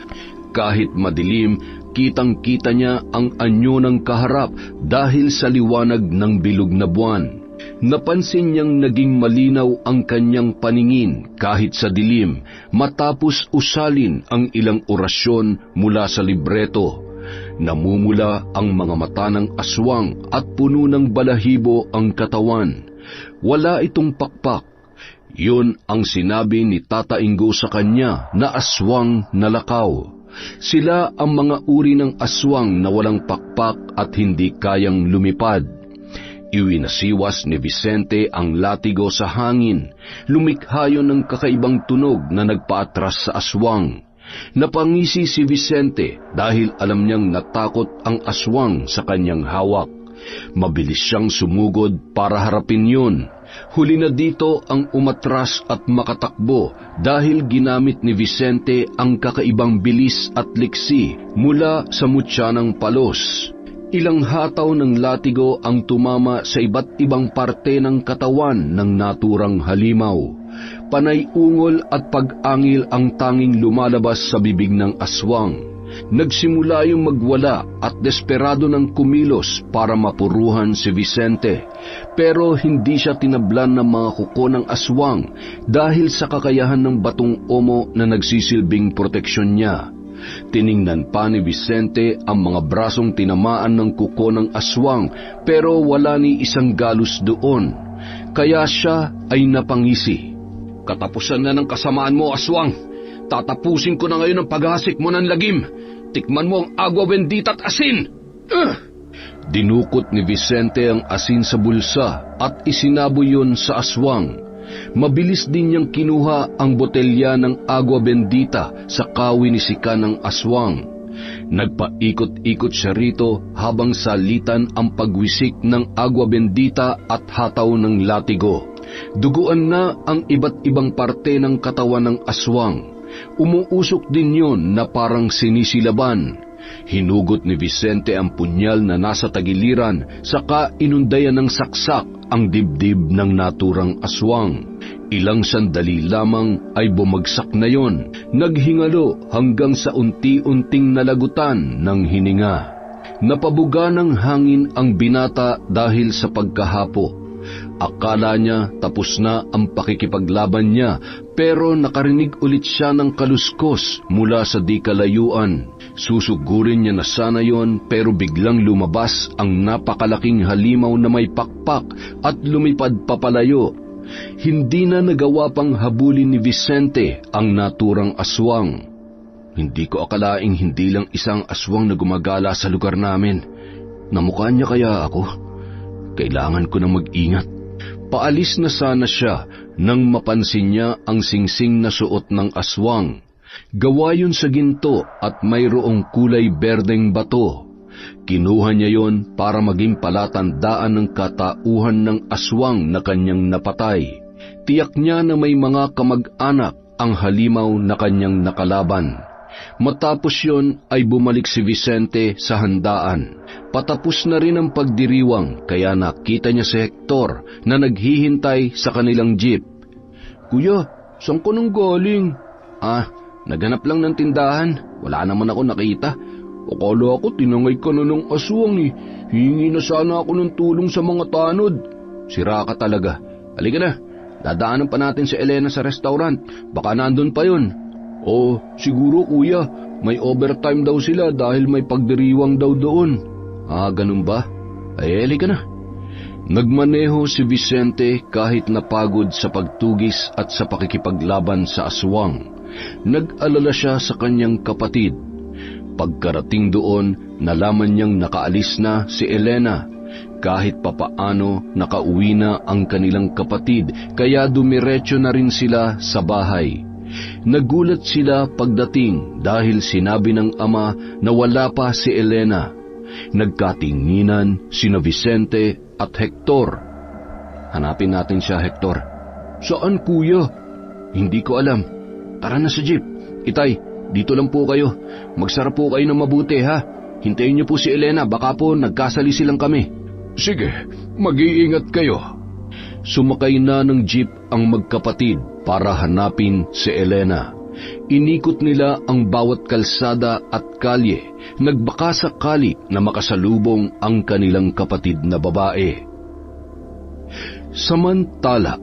Kahit madilim, kitang-kita niya ang anyo ng kaharap dahil sa liwanag ng bilog na buwan. Napansin niyang naging malinaw ang kanyang paningin kahit sa dilim matapos usalin ang ilang orasyon mula sa libreto. Namumula ang mga mata ng aswang at puno ng balahibo ang katawan. Wala itong pakpak. Yun ang sinabi ni Tata Ingo sa kanya na aswang na lakaw. Sila ang mga uri ng aswang na walang pakpak at hindi kayang lumipad. Iwinasiwas ni Vicente ang latigo sa hangin. Lumikha yun ng kakaibang tunog na nagpaatras sa aswang. Napangisi si Vicente dahil alam niyang natakot ang aswang sa kanyang hawak. Mabilis siyang sumugod para harapin yun. Huli na dito ang umatras at makatakbo dahil ginamit ni Vicente ang kakaibang bilis at liksi mula sa mutya ng palos. Ilang hataw ng latigo ang tumama sa iba't ibang parte ng katawan ng naturang halimaw. Panay ungol at pag-angil ang tanging lumalabas sa bibig ng aswang. Nagsimula yung magwala at desperado ng kumilos para mapuruhan si Vicente. Pero hindi siya tinablan ng mga kuko ng aswang dahil sa kakayahan ng batong omo na nagsisilbing proteksyon niya. Tiningnan pa ni Vicente ang mga brasong tinamaan ng kuko ng aswang pero wala ni isang galos doon. kaya siya ay napangisi. Katapusan na ng kasamaan mo, aswang. Tatapusin ko na ngayon ang paghasik mo ng lagim. Tikman mo ang agua bendita at asin. Dinukot ni Vicente ang asin sa bulsa at isinaboy yun sa aswang. Mabilis din niyang kinuha ang botelya ng agua bendita sa kawinisikan ng aswang. Nagpaikot-ikot siya rito habang salitan ang pagwisik ng agua bendita at hataw ng latigo. Duguan na ang iba't ibang parte ng katawan ng aswang. Umuusok din yon na parang sinisilaban. Hinugot ni Vicente ang punyal na nasa tagiliran, saka inundayan ng saksak ang dibdib ng naturang aswang. Ilang sandali lamang ay bumagsak na yon, naghingalo hanggang sa unti-unting nalagutan ng hininga. Napabuga ng hangin ang binata dahil sa pagkahapo. Akala niya tapos na ang pakikipaglaban niya, pero nakarinig ulit siya ng kaluskos mula sa di kalayuan. Susugurin niya na sana yon, pero biglang lumabas ang napakalaking halimaw na may pakpak at lumipad papalayo. Hindi na nagawa pang habulin ni Vicente ang naturang aswang. Hindi ko akalaing hindi lang isang aswang na gumagala sa lugar namin. Namukha niya kaya ako? Kailangan ko nang mag-ingat. Paalis na sana siya nang mapansin niya ang singsing na suot ng aswang. Gawa yun sa ginto at mayroong kulay berdeng bato. Kinuha niya yon para maging palatandaan ng katauhan ng aswang na kanyang napatay. Tiyak niya na may mga kamag-anak ang halimaw na kanyang nakalaban. Matapos yon ay bumalik si Vicente sa handaan. Patapos na rin ang pagdiriwang, kaya nakita niya si Hector na naghihintay sa kanilang jeep. "Kuya, saan ka nang galing?" Naghanap lang ng tindahan. Wala naman ako nakita. Akala ko tinangay ka na ng aswang eh. Hihingi na sana ako ng tulong sa mga tanod. Sira ka talaga. Halika na, dadaanan pa natin si Elena sa restaurant. Baka nandun pa yun. Siguro kuya, may overtime daw sila dahil may pagdiriwang daw doon. Ganun ba? Halika na. Nagmaneho si Vicente kahit napagod sa pagtugis at sa pakikipaglaban sa aswang. Nag-alala siya sa kanyang kapatid. Pagkarating doon, nalaman niyang nakaalis na si Elena. Kahit papaano, nakauwi na ang kanilang kapatid, kaya dumiretso na rin sila sa bahay. Nagulat sila pagdating dahil sinabi ng ama na wala pa si Elena. Nagkatinginan sina Vicente at Hector. "Hanapin natin siya, Hector." "Saan, kuya?" "Hindi ko alam. Tara na sa jeep. Itay, dito lang po kayo. Magsara po kayo ng mabuti, ha? Hintayin niyo po si Elena, baka po nagkasalisi lang kami." "Sige, mag-iingat kayo." Sumakay na ng jeep ang magkapatid para hanapin si Elena. Inikot nila ang bawat kalsada at kalye, nagbaka sakali na makasalubong ang kanilang kapatid na babae. Samantala,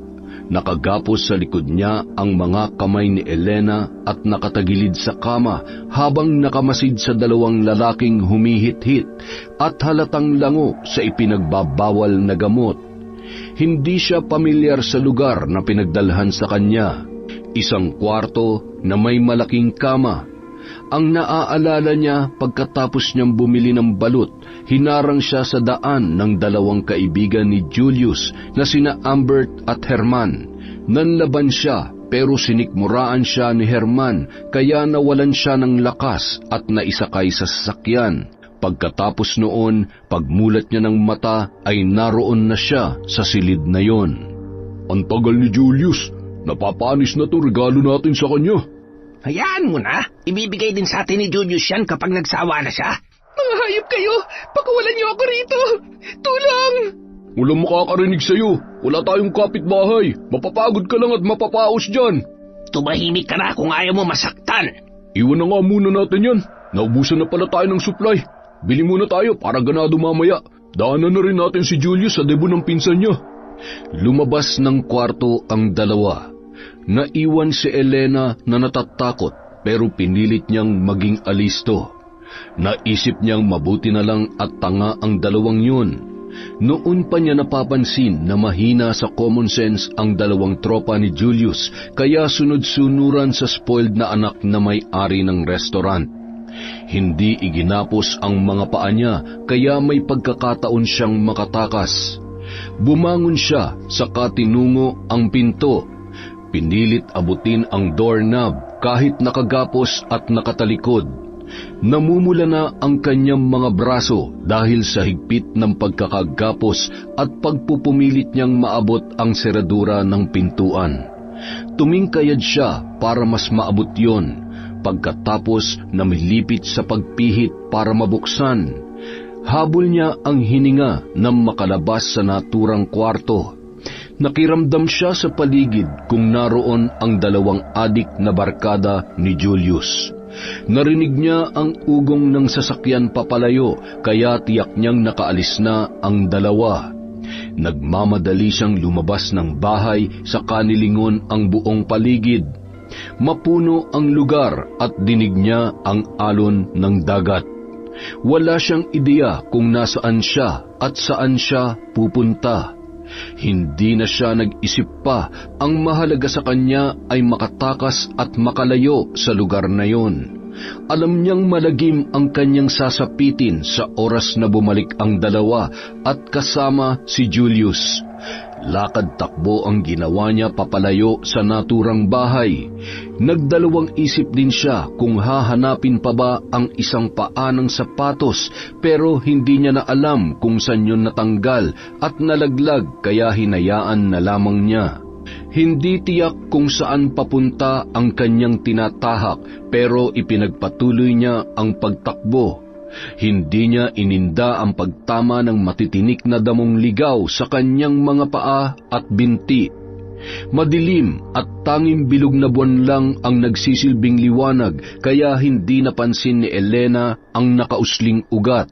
nakagapos sa likod niya ang mga kamay ni Elena at nakatagilid sa kama habang nakamasid sa dalawang lalaking humihit-hit at halatang lango sa ipinagbabawal na gamot. Hindi siya pamilyar sa lugar na pinagdalhan sa kanya. Isang kwarto na may malaking kama. Ang naaalala niya pagkatapos niyang bumili ng balut, hinarang siya sa daan ng dalawang kaibigan ni Julius na sina Ambert at Herman. Nanlaban siya pero sinikmuraan siya ni Herman kaya nawalan siya ng lakas at naisakay sa sasakyan. Pagkatapos noon, pagmulat niya ng mata ay naroon na siya sa silid na yon. "Ang tagal ni Julius. Napapanis na to regalo natin sa kanya." "Hayaan mo na. Ibibigay din sa atin ni Julius yan kapag nagsawa na siya." "Mga hayop kayo! Pakawalan niyo ako rito! Tulong!" "Walang makakarinig sa'yo. Wala tayong kapitbahay. Mapapagod ka lang at mapapaos dyan." "Tumahimik ka na kung ayaw mo masaktan." "Iwan na nga muna natin yan. Naubusan na pala tayo ng supply. Bili muna tayo para ganado mamaya. Daanan na rin natin si Julius sa debo ng pinsan niya." Lumabas ng kwarto ang dalawa. Naiwan si Elena na natatakot pero pinilit niyang maging alisto. Naisip niyang mabuti na lang at tanga ang dalawang yun. Noon pa niya napapansin na mahina sa common sense ang dalawang tropa ni Julius, kaya sunod-sunuran sa spoiled na anak na may-ari ng restaurant. Hindi iginapos ang mga paa niya, kaya may pagkakataon siyang makatakas. Bumangon siya, saka tinungo ang pinto. Pinilit abutin ang doorknob kahit nakagapos at nakatalikod. Namumula na ang kanyang mga braso dahil sa higpit ng pagkakagapos at pagpupumilit niyang maabot ang seradura ng pintuan. Tumingkayad siya para mas maabot yon, pagkatapos namilipit sa pagpihit para mabuksan. Habol niya ang hininga nang makalabas sa naturang kwarto. Nakiramdam siya sa paligid kung naroon ang dalawang adik na barkada ni Julius. Narinig niya ang ugong ng sasakyan papalayo, kaya tiyak niyang nakaalis na ang dalawa. Nagmamadali siyang lumabas ng bahay, saka nilingon ang buong paligid. Mapuno ang lugar at dinig niya ang alon ng dagat. Wala siyang ideya kung nasaan siya at saan siya pupunta. Hindi na siya nag-isip pa, ang mahalaga sa kanya ay makatakas at makalayo sa lugar na yon. Alam niyang malagim ang kanyang sasapitin sa oras na bumalik ang dalawa at kasama si Julius. Lakad-takbo ang ginawa niya papalayo sa naturang bahay. Nagdalawang isip din siya kung hahanapin pa ba ang isang paa ng sapatos, pero hindi niya na alam kung saan yun natanggal at nalaglag, kaya hinayaan na lamang niya. Hindi tiyak kung saan papunta ang kanyang tinatahak, pero ipinagpatuloy niya ang pagtakbo. Hindi niya ininda ang pagtama ng matitinik na damong ligaw sa kanyang mga paa at binti. Madilim at tanging bilog na buwan lang ang nagsisilbing liwanag, kaya hindi napansin ni Elena ang nakausling ugat.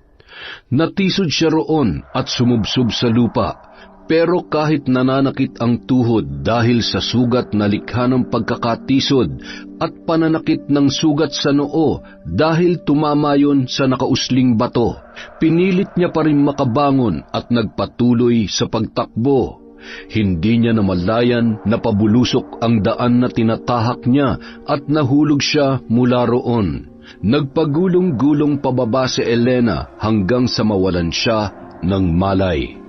Natisod siya roon at sumubsob sa lupa. Pero kahit nananakit ang tuhod dahil sa sugat na likha ng pagkakatisod at pananakit ng sugat sa noo dahil tumama yun sa nakausling bato, pinilit niya pa rin makabangon at nagpatuloy sa pagtakbo. Hindi niya namalayan na pabulusok ang daan na tinatahak niya at nahulog siya mula roon. Nagpagulong-gulong pababa si Elena hanggang sa mawalan siya ng malay.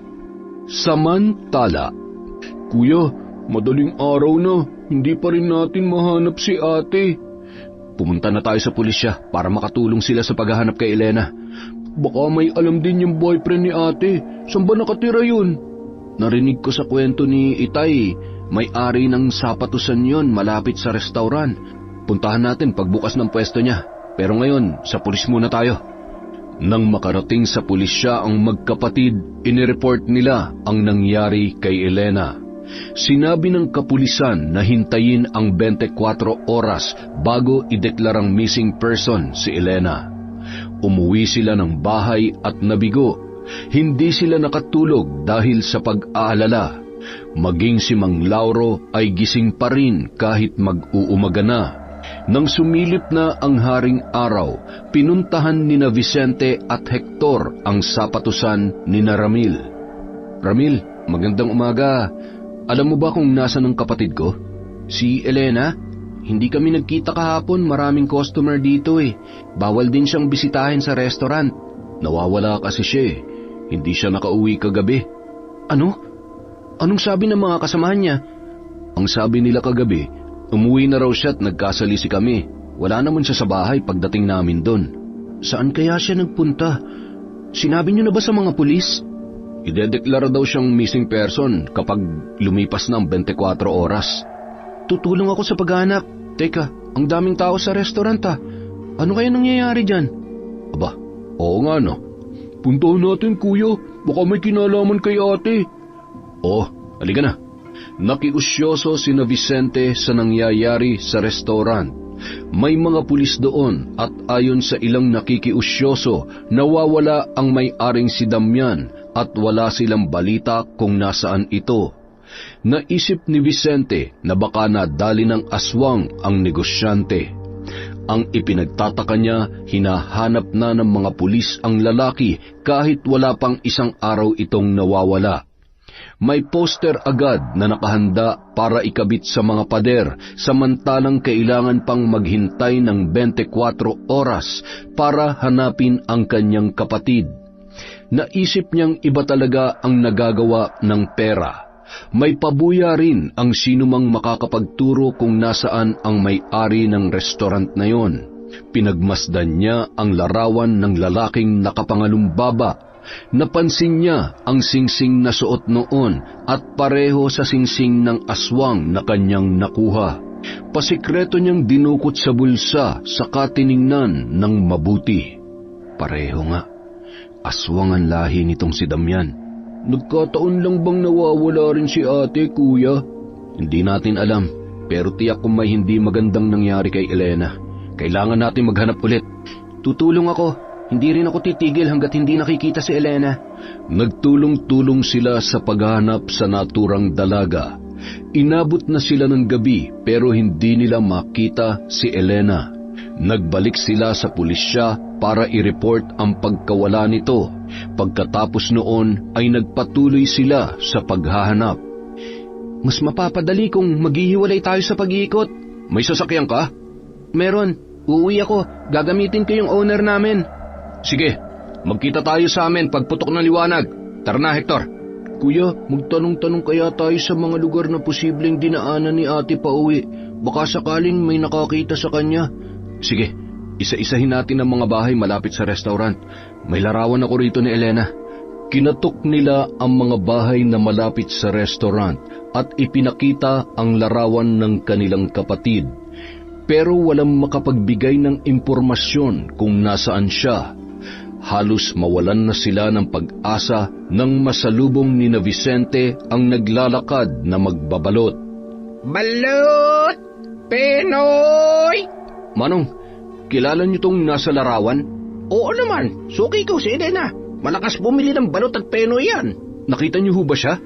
Samantala, "Kuya, madaling araw na, hindi pa rin natin mahanap si ate." "Pumunta na tayo sa pulisya para makatulong sila sa paghahanap kay Elena." "Baka may alam din yung boyfriend ni ate. Saan ba nakatira yun?" "Narinig ko sa kwento ni Itay, may-ari ng sapatusan yon malapit sa restaurant. Puntahan natin pagbukas ng pwesto niya, pero ngayon sa pulis muna tayo." Nang makarating sa pulisya ang magkapatid, inireport nila ang nangyari kay Elena. Sinabi ng kapulisan na hintayin ang 24 oras bago ideklarang missing person si Elena. Umuwi sila ng bahay at nabigo. Hindi sila nakatulog dahil sa pag-aalala. Maging si Mang Lauro ay gising pa rin kahit mag-uumaga na. Nang sumilip na ang haring araw, pinuntahan nina Vicente at Hector ang sapatusan nina Ramil. "Ramil, magandang umaga. Alam mo ba kung nasan ang kapatid ko?" "Si Elena? Hindi kami nagkita kahapon, maraming customer dito eh. Bawal din siyang bisitahin sa restaurant. Nawawala kasi siya eh. Hindi siya nakauwi kagabi." "Ano? Anong sabi ng mga kasamahan niya?" "Ang sabi nila kagabi, umuwi na raw siya at nagkasalisi kami. Wala naman siya sa bahay pagdating namin doon." "Saan kaya siya nagpunta? Sinabi niyo na ba sa mga pulis?" "Idedeklara daw siyang missing person kapag lumipas na ang 24 oras. "Tutulong ako sa paghahanap. Teka, ang daming tao sa restaurant ah. Ano kaya nangyayari dyan?" "Aba, oo nga no. Puntahan natin kuya, baka may kinalaman kay ate." "Oh, halika na." Nakiusyoso sina Vicente sa nangyayari sa restaurant. May mga pulis doon at ayon sa ilang nakikiusyoso, nawawala ang may-aring si Damian at wala silang balita kung nasaan ito. Naisip ni Vicente na baka nadali ng aswang ang negosyante. Ang ipinagtataka niya, hinahanap na ng mga pulis ang lalaki kahit wala pang isang araw itong nawawala. May poster agad na nakahanda para ikabit sa mga pader, samantalang kailangan pang maghintay ng 24 oras para hanapin ang kanyang kapatid. Naisip niyang iba talaga ang nagagawa ng pera. May pabuya rin ang sinumang makakapagturo kung nasaan ang may-ari ng restaurant na yon. Pinagmasdan niya ang larawan ng lalaking nakapangalumbaba. Napansin niya ang singsing na suot noon at pareho sa singsing ng aswang na kanyang nakuha. Pasikreto niyang dinukot sa bulsa saka tiningnan ng mabuti. Pareho nga. Aswang ang lahi nitong si Damian. Nagkataon lang bang nawawala rin si ate, kuya? Hindi natin alam, pero tiyak kung may hindi magandang nangyari kay Elena. Kailangan natin maghanap ulit. Tutulong ako. Hindi rin ako titigil hanggat hindi nakikita si Elena. Nagtulong-tulong sila sa paghahanap sa naturang dalaga. Inabot na sila ng gabi pero hindi nila makita si Elena. Nagbalik sila sa pulisya para i-report ang pagkawala nito. Pagkatapos noon ay nagpatuloy sila sa paghahanap. Mas mapapadali kung maghihiwalay tayo sa pag-iikot. May sasakyan ka? Meron. Uuwi ako. Gagamitin ko yung owner namin. Sige, magkita tayo sa amin pagputok ng liwanag. Tara na, Hector. Kuya, magtanong-tanong kaya tayo sa mga lugar na posibleng dinaanan ni ate pauwi. Baka sakaling may nakakita sa kanya. Sige, isa-isahin natin ang mga bahay malapit sa restaurant. May larawan ako rito ni Elena. Kinatok nila ang mga bahay na malapit sa restaurant at ipinakita ang larawan ng kanilang kapatid. Pero walang makapagbigay ng impormasyon kung nasaan siya. Halos mawalan na sila ng pag-asa nang masalubong ni na Vicente ang naglalakad na magbabalot. Balot! Pinoy! Manong, kilala niyo tong nasa larawan? Oo naman, suki ko si Elena. Malakas bumili ng balot at Pinoy yan. Nakita niyo ho ba siya?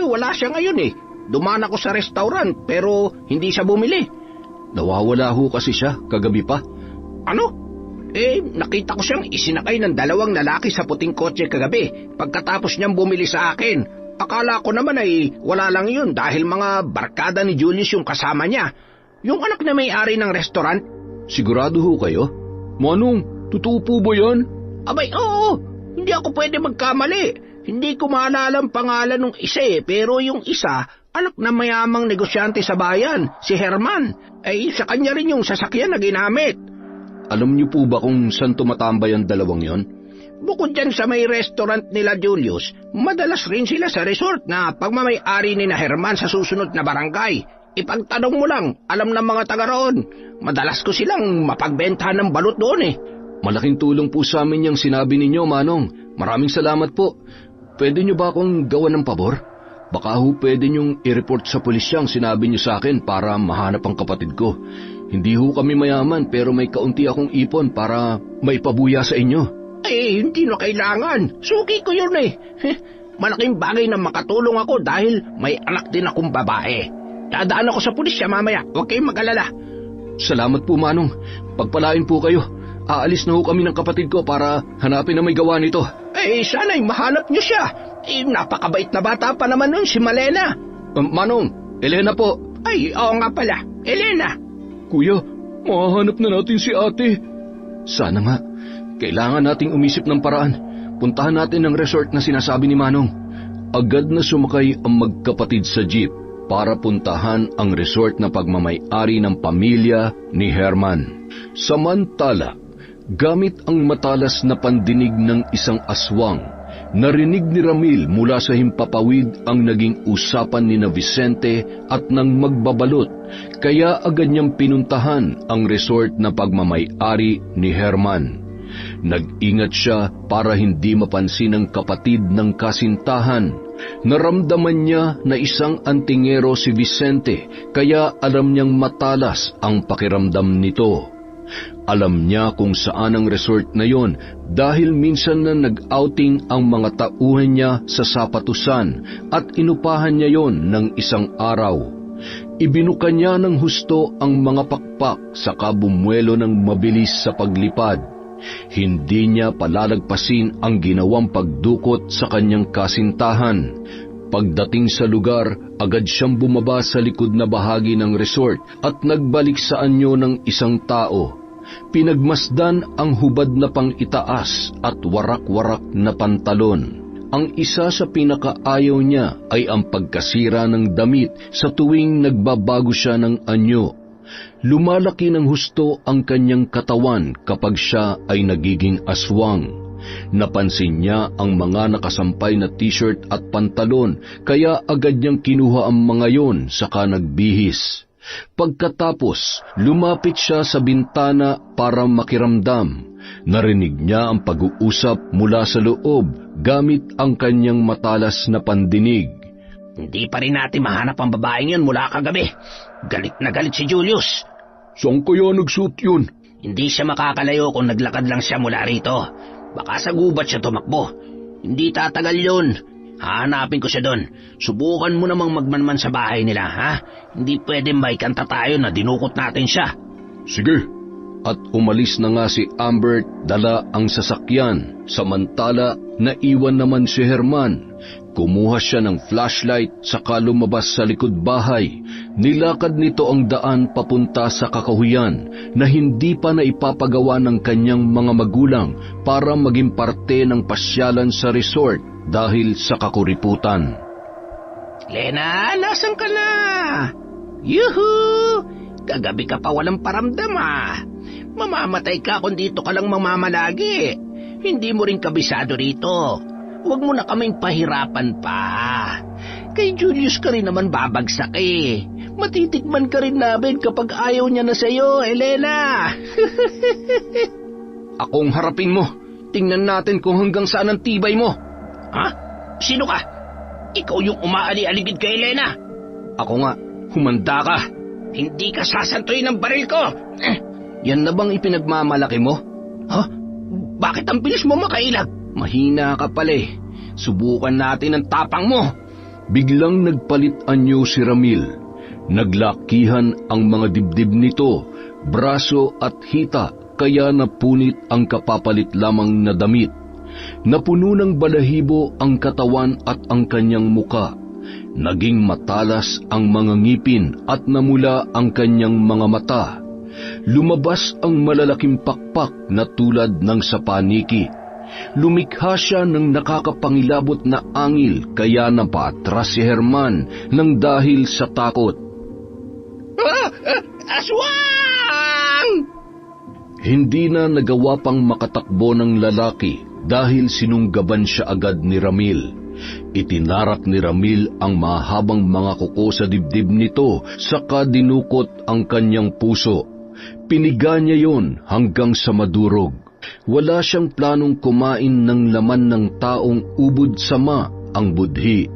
Wala siya ngayon eh. Dumaan ako sa restaurant pero hindi siya bumili. Nawawala ho kasi siya kagabi pa. Ano? Nakita ko siyang isinakay ng 2 lalaki sa puting kotse kagabi pagkatapos niyang bumili sa akin. Akala ko naman ay wala lang yun dahil mga barkada ni Julius yung kasama niya. Yung anak na may-ari ng restaurant. Sigurado ho kayo? Manong, totoo po ba yan? Abay, oo. Hindi ako pwede magkamali. Hindi ko maalala ang pangalan ng isa pero yung isa, anak na mayamang negosyante sa bayan, si Herman. Sa kanya rin yung sasakyan na ginamit. Alam niyo po ba kung saan tumatambay ang dalawang yon? Bukod dyan sa may restaurant nila Julius, madalas rin sila sa resort na pagmamay-ari ni na Herman sa susunod na barangay. Ipagtanong mo lang, alam ng mga taga roon. Madalas ko silang mapagbentahan ng balot doon Malaking tulong po sa amin yung sinabi ninyo, Manong. Maraming salamat po. Pwede niyo ba akong gawan ng pabor? Baka ho pwede niyong i-report sa pulisya ang sinabi niyo sa akin para mahanap ang kapatid ko. Hindi ho kami mayaman pero may kaunti akong ipon para maipabuya sa inyo. Hindi na kailangan. Suki ko yun Malaking bagay na makatulong ako dahil may anak din akong babae. Dadaan ako sa pulisya mamaya. Huwag kayong mag-alala. Salamat po, Manong. Pagpalain po kayo. Aalis na ho kami ng kapatid ko para hanapin na may gawa nito. Sana'y mahanap niyo siya. Napakabait na bata pa naman nun si Malena. Manong, Elena po. Oo nga pala. Elena. Kuya, mahanap na natin si ate. Sana nga. Kailangan nating umisip ng paraan. Puntahan natin ang resort na sinasabi ni Manong. Agad na sumakay ang magkapatid sa jeep para puntahan ang resort na pagmamay-ari ng pamilya ni Herman. Samantala, gamit ang matalas na pandinig ng isang aswang, narinig ni Ramil mula sa himpapawid ang naging usapan ni na Vicente at ng magbabalot, kaya agad niyang pinuntahan ang resort na pagmamay-ari ni Herman. Nag-ingat siya para hindi mapansin ng kapatid ng kasintahan. Naramdaman niya na isang antingero si Vicente, kaya alam niyang matalas ang pakiramdam nito. Alam niya kung saan ang resort na yon dahil minsan na nag-outing ang mga tauhan niya sa sapatusan at inupahan niya yon ng isang araw. Ibinuka niya ng husto ang mga pakpak saka bumuelo ng mabilis sa paglipad. Hindi niya palalagpasin ang ginawang pagdukot sa kanyang kasintahan. Pagdating sa lugar, agad siyang bumaba sa likod na bahagi ng resort at nagbalik sa anyo ng isang tao. Pinagmasdan ang hubad na pang-itaas at warak-warak na pantalon. Ang isa sa pinakaayaw niya ay ang pagkasira ng damit sa tuwing nagbabago siya ng anyo. Lumalaki ng husto ang kanyang katawan kapag siya ay nagiging aswang. Napansin niya ang mga nakasampay na t-shirt at pantalon, kaya agad niyang kinuha ang mga yon saka nagbihis. Pagkatapos, lumapit siya sa bintana para makiramdam. Narinig niya ang pag-uusap mula sa loob gamit ang kanyang matalas na pandinig. Hindi pa rin natin mahanap ang babaeng yun mula kagabi. Galit na galit si Julius. Saan kaya nagsuot yun? Hindi siya makakalayo kung naglakad lang siya mula rito. Baka sa gubat siya tumakbo. Hindi tatagal yun. Hahanapin ko siya doon. Subukan mo namang magmanman sa bahay nila, ha? Hindi pwedeng may kanta tayo na dinukot natin siya. Sige. At umalis na nga si Ambert, dala ang sasakyan, samantala naiwan naman si Herman. Kumuha siya ng flashlight saka lumabas sa likod bahay. Nilakad nito ang daan papunta sa kakahuyan na hindi pa naipapagawa ng kanyang mga magulang para maging parte ng pasyalan sa resort dahil sa kakuriputan. Lena, nasan ka na? Yuhu! Kagabi ka pa walang paramdam, ah. Mamamatay ka kung dito ka lang mamamalagi. Hindi mo rin kabisado rito. Huwag mo na kaming pahirapan pa. Kay Julius ka rin naman babagsak eh. Matitikman ka rin namin kapag ayaw niya na sa'yo, Elena. Akong harapin mo. Tingnan natin kung hanggang saan ang tibay mo. Ha? Sino ka? Ikaw yung umaali-aligid kay Elena. Ako nga, humanda ka. Hindi ka sasantoy ng baril ko. Yan na bang ipinagmamalaki mo? Ha? Bakit ang bilis mo makailag? Mahina ka pala eh. Subukan natin ang tapang mo. Biglang nagpalit anyo si Ramil. Naglakihan ang mga dibdib nito, braso at hita, kaya napunit ang kapapalit lamang na damit. Napuno ng balahibo ang katawan at ang kanyang muka. Naging matalas ang mga ngipin at namula ang kanyang mga mata. Lumabas ang malalaking pakpak na tulad ng sa paniki. Lumikha siya ng nakakapangilabot na angil, kaya napaatras si Herman nang dahil sa takot. Aswang! Hindi na nagawa pang makatakbo ng lalaki dahil sinunggaban siya agad ni Ramil. Itinarak ni Ramil ang mahabang mga kuko sa dibdib nito, saka dinukot ang kanyang puso. Piniga niya yon hanggang sa madurog. Wala siyang planong kumain ng laman ng taong ubod sama ang budhi.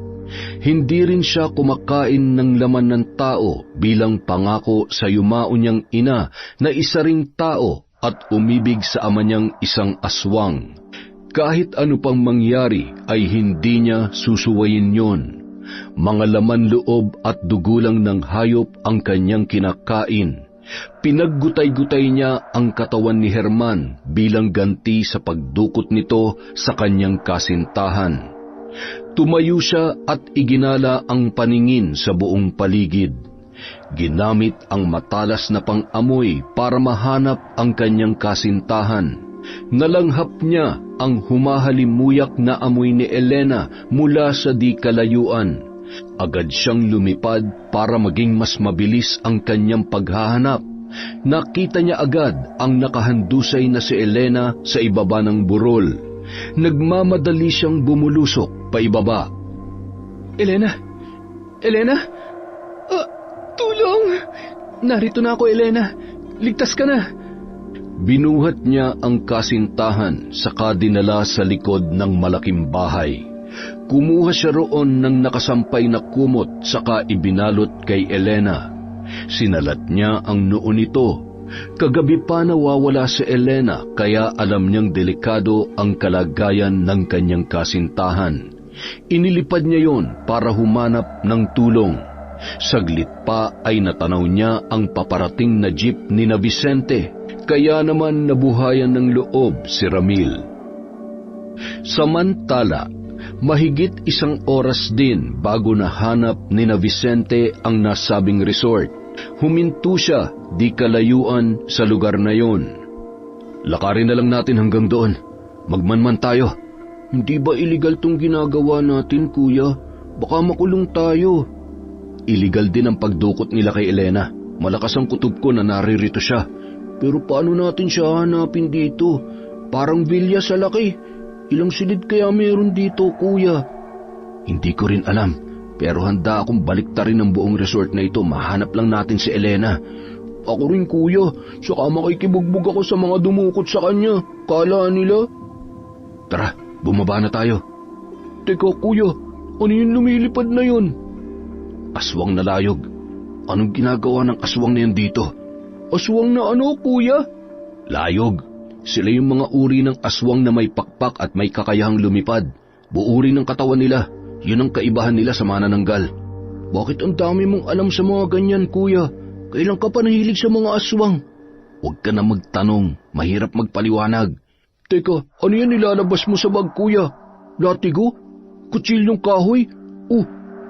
Hindi rin siya kumakain ng laman ng tao bilang pangako sa yumao niyang ina na isa ring tao at umibig sa ama niyang isang aswang. Kahit ano pang mangyari ay hindi niya susuwayin yon. Mga laman loob at dugo lang ng hayop ang kanyang kinakain. Pinaggutay-gutay niya ang katawan ni Herman bilang ganti sa pagdukot nito sa kanyang kasintahan. Tumayo siya at iginala ang paningin sa buong paligid. Ginamit ang matalas na pang-amoy para mahanap ang kanyang kasintahan. Nalanghap niya ang humahalimuyak na amoy ni Elena mula sa di kalayuan. Agad siyang lumipad para maging mas mabilis ang kanyang paghahanap. Nakita niya agad ang nakahandusay na si Elena sa ibaba ng burol. Nagmamadali siyang bumulusok paibaba. Elena? Elena? Tulong! Narito na ako, Elena. Ligtas ka na. Binuhat niya ang kasintahan saka dinala sa likod ng malaking bahay. Kumuha siya roon ng nakasampay na kumot saka ibinalot kay Elena. Sinalat niya ang noo nito. Kagabi pa nawawala si Elena kaya alam niyang delikado ang kalagayan ng kanyang kasintahan. Inilipad niya yon para humanap ng tulong. Saglit pa ay natanaw niya ang paparating na jeep ni na Vicente, kaya naman nabuhayan ng loob si Ramil. Samantala, mahigit 1 oras din bago nahanap ni na Vicente ang nasabing resort. Huminto siya di kalayuan sa lugar na yon. Lakarin na lang natin hanggang doon. Magmanman tayo. Hindi ba illegal tong ginagawa natin, kuya? Baka makulong tayo. Illegal din ang pagdukot nila kay Elena. Malakas ang kutob ko na naririto siya. Pero paano natin siya hanapin dito? Parang villa sa laki. Ilang silid kaya meron dito, kuya? Hindi ko rin alam, pero handa akong baliktarin ang buong resort na ito. Mahanap lang natin si Elena. Ako rin, kuya. Saka makikibugbog ako sa mga dumukot sa kanya. Kala nila. Tara, bumaba na tayo. Teka, kuya. Ano yung lumilipad na yun? Aswang na layog. Anong ginagawa ng aswang na yan dito? Aswang na ano, kuya? Layog. Sila yung mga uri ng aswang na may pakpak at may kakayahang lumipad. Buuri ng katawan nila. Yun ang kaibahan nila sa manananggal. Bakit ang dami mong alam sa mga ganyan, kuya? Kailan ka pa nahilig sa mga aswang? Huwag ka na magtanong. Mahirap magpaliwanag. Teka, ano yan nilalabas mo sa bag, kuya? Latigo? Kutsilyong kahoy? Oh,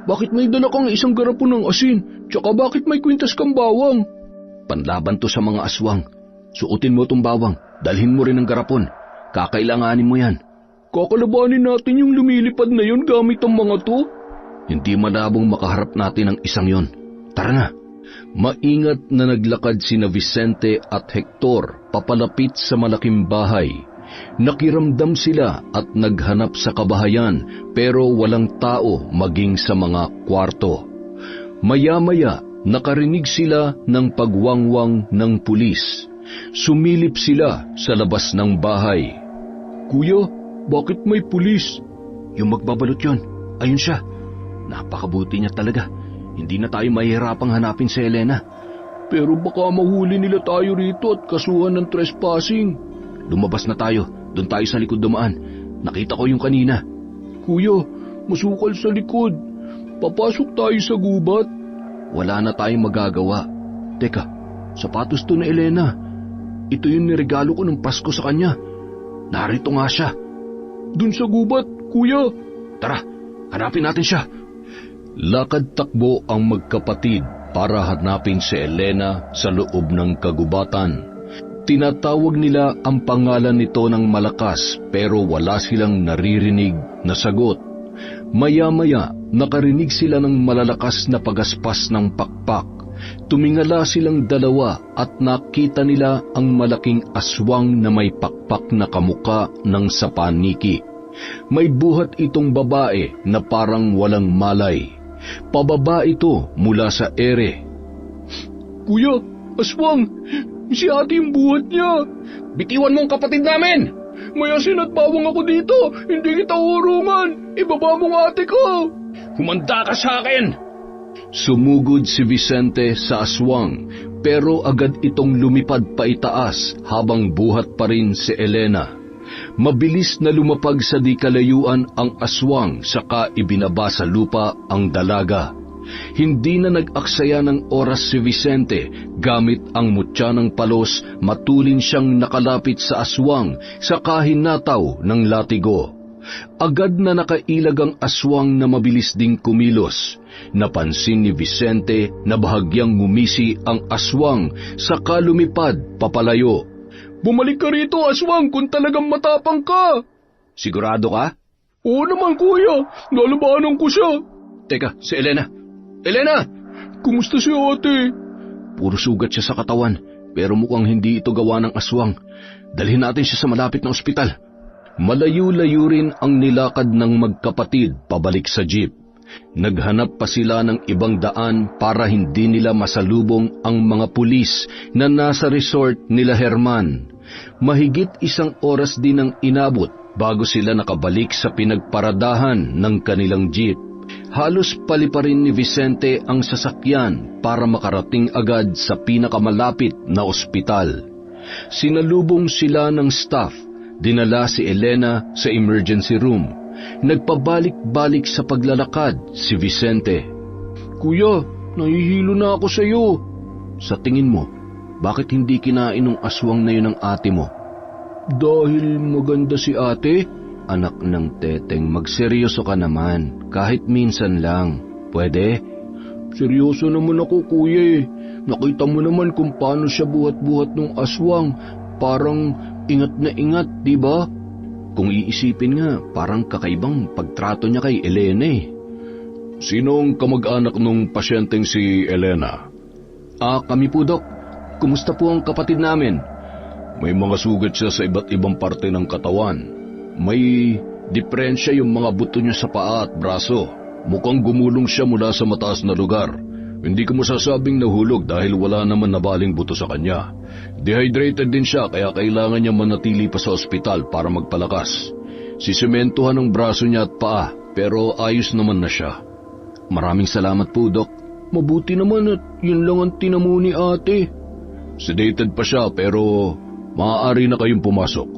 bakit may dala kang isang garapon ng asin? Tsaka bakit may kwintas kang bawang? Panlaban to sa mga aswang. Suotin mo tong bawang. Dalhin mo rin ang garapon. Kakailanganin mo yan. Kakalabanin natin yung lumilipad na yun gamit ang mga to? Hindi malabong makaharap natin ang isang yon. Tara na. Maingat na naglakad sina Vicente at Hector papalapit sa malaking bahay. Nakiramdam sila at naghanap sa kabahayan pero walang tao maging sa mga kwarto. Maya-maya nakarinig sila ng pagwangwang ng pulis. Sumilip sila sa labas ng bahay. Kuya, bakit may pulis? Yung magbabalot yon, ayun siya. Napakabuti niya talaga. Hindi na tayo mahihirapang hanapin si Elena. Pero baka mahuli nila tayo rito at kasuhan ng trespassing. Lumabas na tayo. Doon tayo sa likod dumaan. Nakita ko yung kanina. Kuya, masukal sa likod. Papasok tayo sa gubat. Wala na tayong magagawa. Teka, sapatos to na Elena. Ito yung niregalo ko ng Pasko sa kanya. Narito nga siya. Doon sa gubat, kuya. Tara, hanapin natin siya. Lakad takbo ang magkapatid para hanapin si Elena sa loob ng kagubatan. Tinatawag nila ang pangalan nito ng malakas pero wala silang naririnig na sagot. Maya-maya nakarinig sila ng malalakas na pagaspas ng pakpak. Tumingala silang dalawa at nakita nila ang malaking aswang na may pakpak na kamuka ng sapaniki. May buhat itong babae na parang walang malay. Pababa ito mula sa ere. Kuya, aswang! Si ate yung buhat niya. Bitiwan mo ang kapatid namin. May asin at bawang ako dito. Hindi kita urungan. Ibaba mo ang ate ko. Humanda ka sa akin. Sumugod si Vicente sa aswang pero agad itong lumipad pa itaas habang buhat pa rin si Elena. Mabilis na lumapag sa di kalayuan ang aswang saka ibinaba sa lupa ang dalaga. Hindi na nag-aksaya ng oras si Vicente. Gamit ang mutya ng palos, matulin siyang nakalapit sa aswang saka hinataw ng latigo. Agad na nakailag ang aswang na mabilis ding kumilos. Napansin ni Vicente na bahagyang ngumisi ang aswang saka lumipad papalayo. Bumalik ka rito, aswang, kung talagang matapang ka. Sigurado ka? Oo naman, kuya. Lalabanan ko siya. Teka, si Elena. Elena! Kumusta si ate? Puro sugat siya sa katawan, pero mukhang hindi ito gawa ng aswang. Dalhin natin siya sa malapit na ospital. Malayo-layo rin ang nilakad ng magkapatid pabalik sa jeep. Naghanap pa sila ng ibang daan para hindi nila masalubong ang mga pulis na nasa resort nila Herman. Mahigit 1 oras din ang inabot bago sila nakabalik sa pinagparadahan ng kanilang jeep. Halos paliparin ni Vicente ang sasakyan para makarating agad sa pinakamalapit na ospital. Sinalubong sila ng staff, dinala si Elena sa emergency room. Nagpabalik-balik sa paglalakad si Vicente. Kuya, Nahihilo na ako sa'yo. Sa tingin mo, bakit hindi kinain ng aswang na yun ng ate mo? Dahil maganda si ate? Anak ng teteng, magseryoso ka naman. Kahit minsan lang. Pwede? Seryoso naman ako, kuya eh. Nakita mo naman kung paano siya buhat-buhat ng aswang. Parang ingat na ingat, di ba? Kung iisipin nga, parang kakaibang pagtrato niya kay Elena eh. Sinong kamag-anak nung pasyenteng si Elena? Kami po, Dok. Kumusta po ang kapatid namin? May mga sugat siya sa iba't ibang parte ng katawan. May diferensya yung mga buto niya sa paa at braso. Mukhang gumulong siya mula sa mataas na lugar. Hindi ko masasabing nahulog dahil wala naman nabaling buto sa kanya. Dehydrated din siya kaya kailangan niya manatili pa sa ospital para magpalakas. Sisementuhan ang braso niya at paa pero ayos naman na siya. Maraming salamat po, Dok. Mabuti naman at yun lang ang tinamo ni ate. Sedated pa siya pero maaari na kayong pumasok.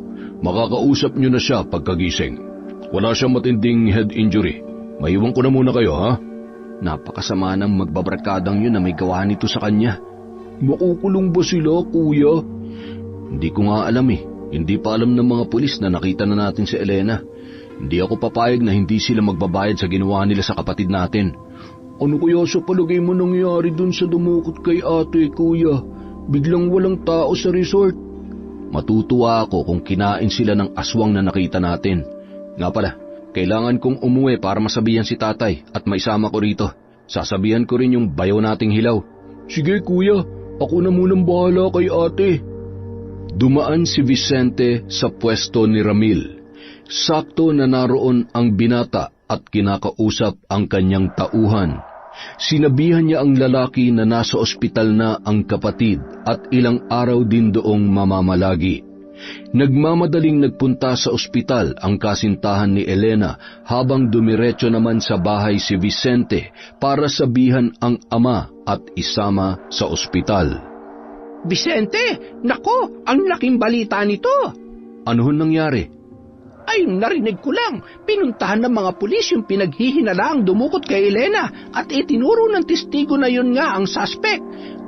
Makakausap niyo na siya pagkagising. Wala siyang matinding head injury. Maiwan ko na muna kayo, ha? Napakasama ng magbabarkadang yun na may gawa nito sa kanya. Makukulong ba sila, kuya? Hindi ko nga alam eh. Hindi pa alam ng mga pulis na nakita na natin si Elena. Hindi ako papayag na hindi sila magbabayad sa ginawa nila sa kapatid natin. Ano kaya sa palagay mo nangyari dun sa dumukot kay ate, kuya? Biglang walang tao sa resort. Matutuwa ako kung kinain sila ng aswang na nakita natin. Nga pala, kailangan kong umuwi para masabihan si tatay at maisama ko rito. Sasabihan ko rin yung bayaw nating hilaw. Sige kuya, ako na munang bahala kay ate. Dumaan si Vicente sa pwesto ni Ramil. Sakto na naroon ang binata at kinakausap ang kanyang tauhan. Sinabihan niya ang lalaki na nasa ospital na ang kapatid at ilang araw din doong mamamalagi. Nagmamadaling nagpunta sa ospital ang kasintahan ni Elena habang dumiretso naman sa bahay si Vicente para sabihan ang ama at isama sa ospital. Vicente, nako, ang laking balita nito. Ano hon nangyari? Ay, narinig ko lang. Pinuntahan ng mga pulis yung pinaghihinalaang dumukot kay Elena at itinuro ng testigo na yun nga ang suspect.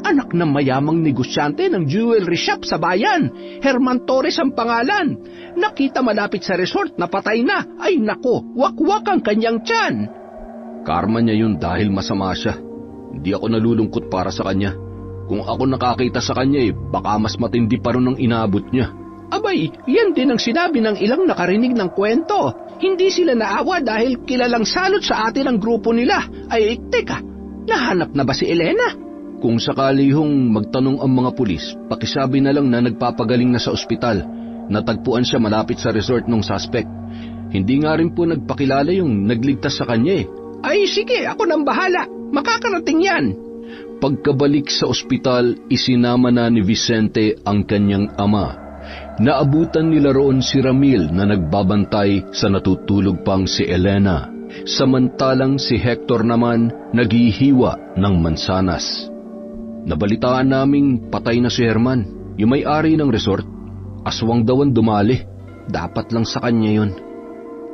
Anak ng mayamang negosyante ng jewelry shop sa bayan. Herman Torres ang pangalan. Nakita malapit sa resort na patay na. Ay nako, wakwak ang kanyang tiyan. Karma niya yun dahil masama siya. Hindi ako nalulungkot para sa kanya. Kung ako nakakita sa kanya baka mas matindi pa rin ang inabot niya. Abay, yan din ang sinabi ng ilang nakarinig ng kwento. Hindi sila naawa dahil kilalang salot sa atin ang grupo nila. Ay, teka, nahanap na ba si Elena? Kung sakali hong magtanong ang mga pulis, pakisabi na lang na nagpapagaling na sa ospital. Natagpuan siya malapit sa resort ng suspect. Hindi nga rin po nagpakilala yung nagligtas sa kanya. Ay, sige, ako nang bahala. Makakarating yan. Pagkabalik sa ospital, isinama na ni Vicente ang kanyang ama. Naabutan nila roon si Ramil na nagbabantay sa natutulog pang si Elena, samantalang si Hector naman naghihiwa ng mansanas. Nabalitaan naming patay na si Herman, yung may-ari ng resort. Aswang daw ang dumali, dapat lang sa kanya yun.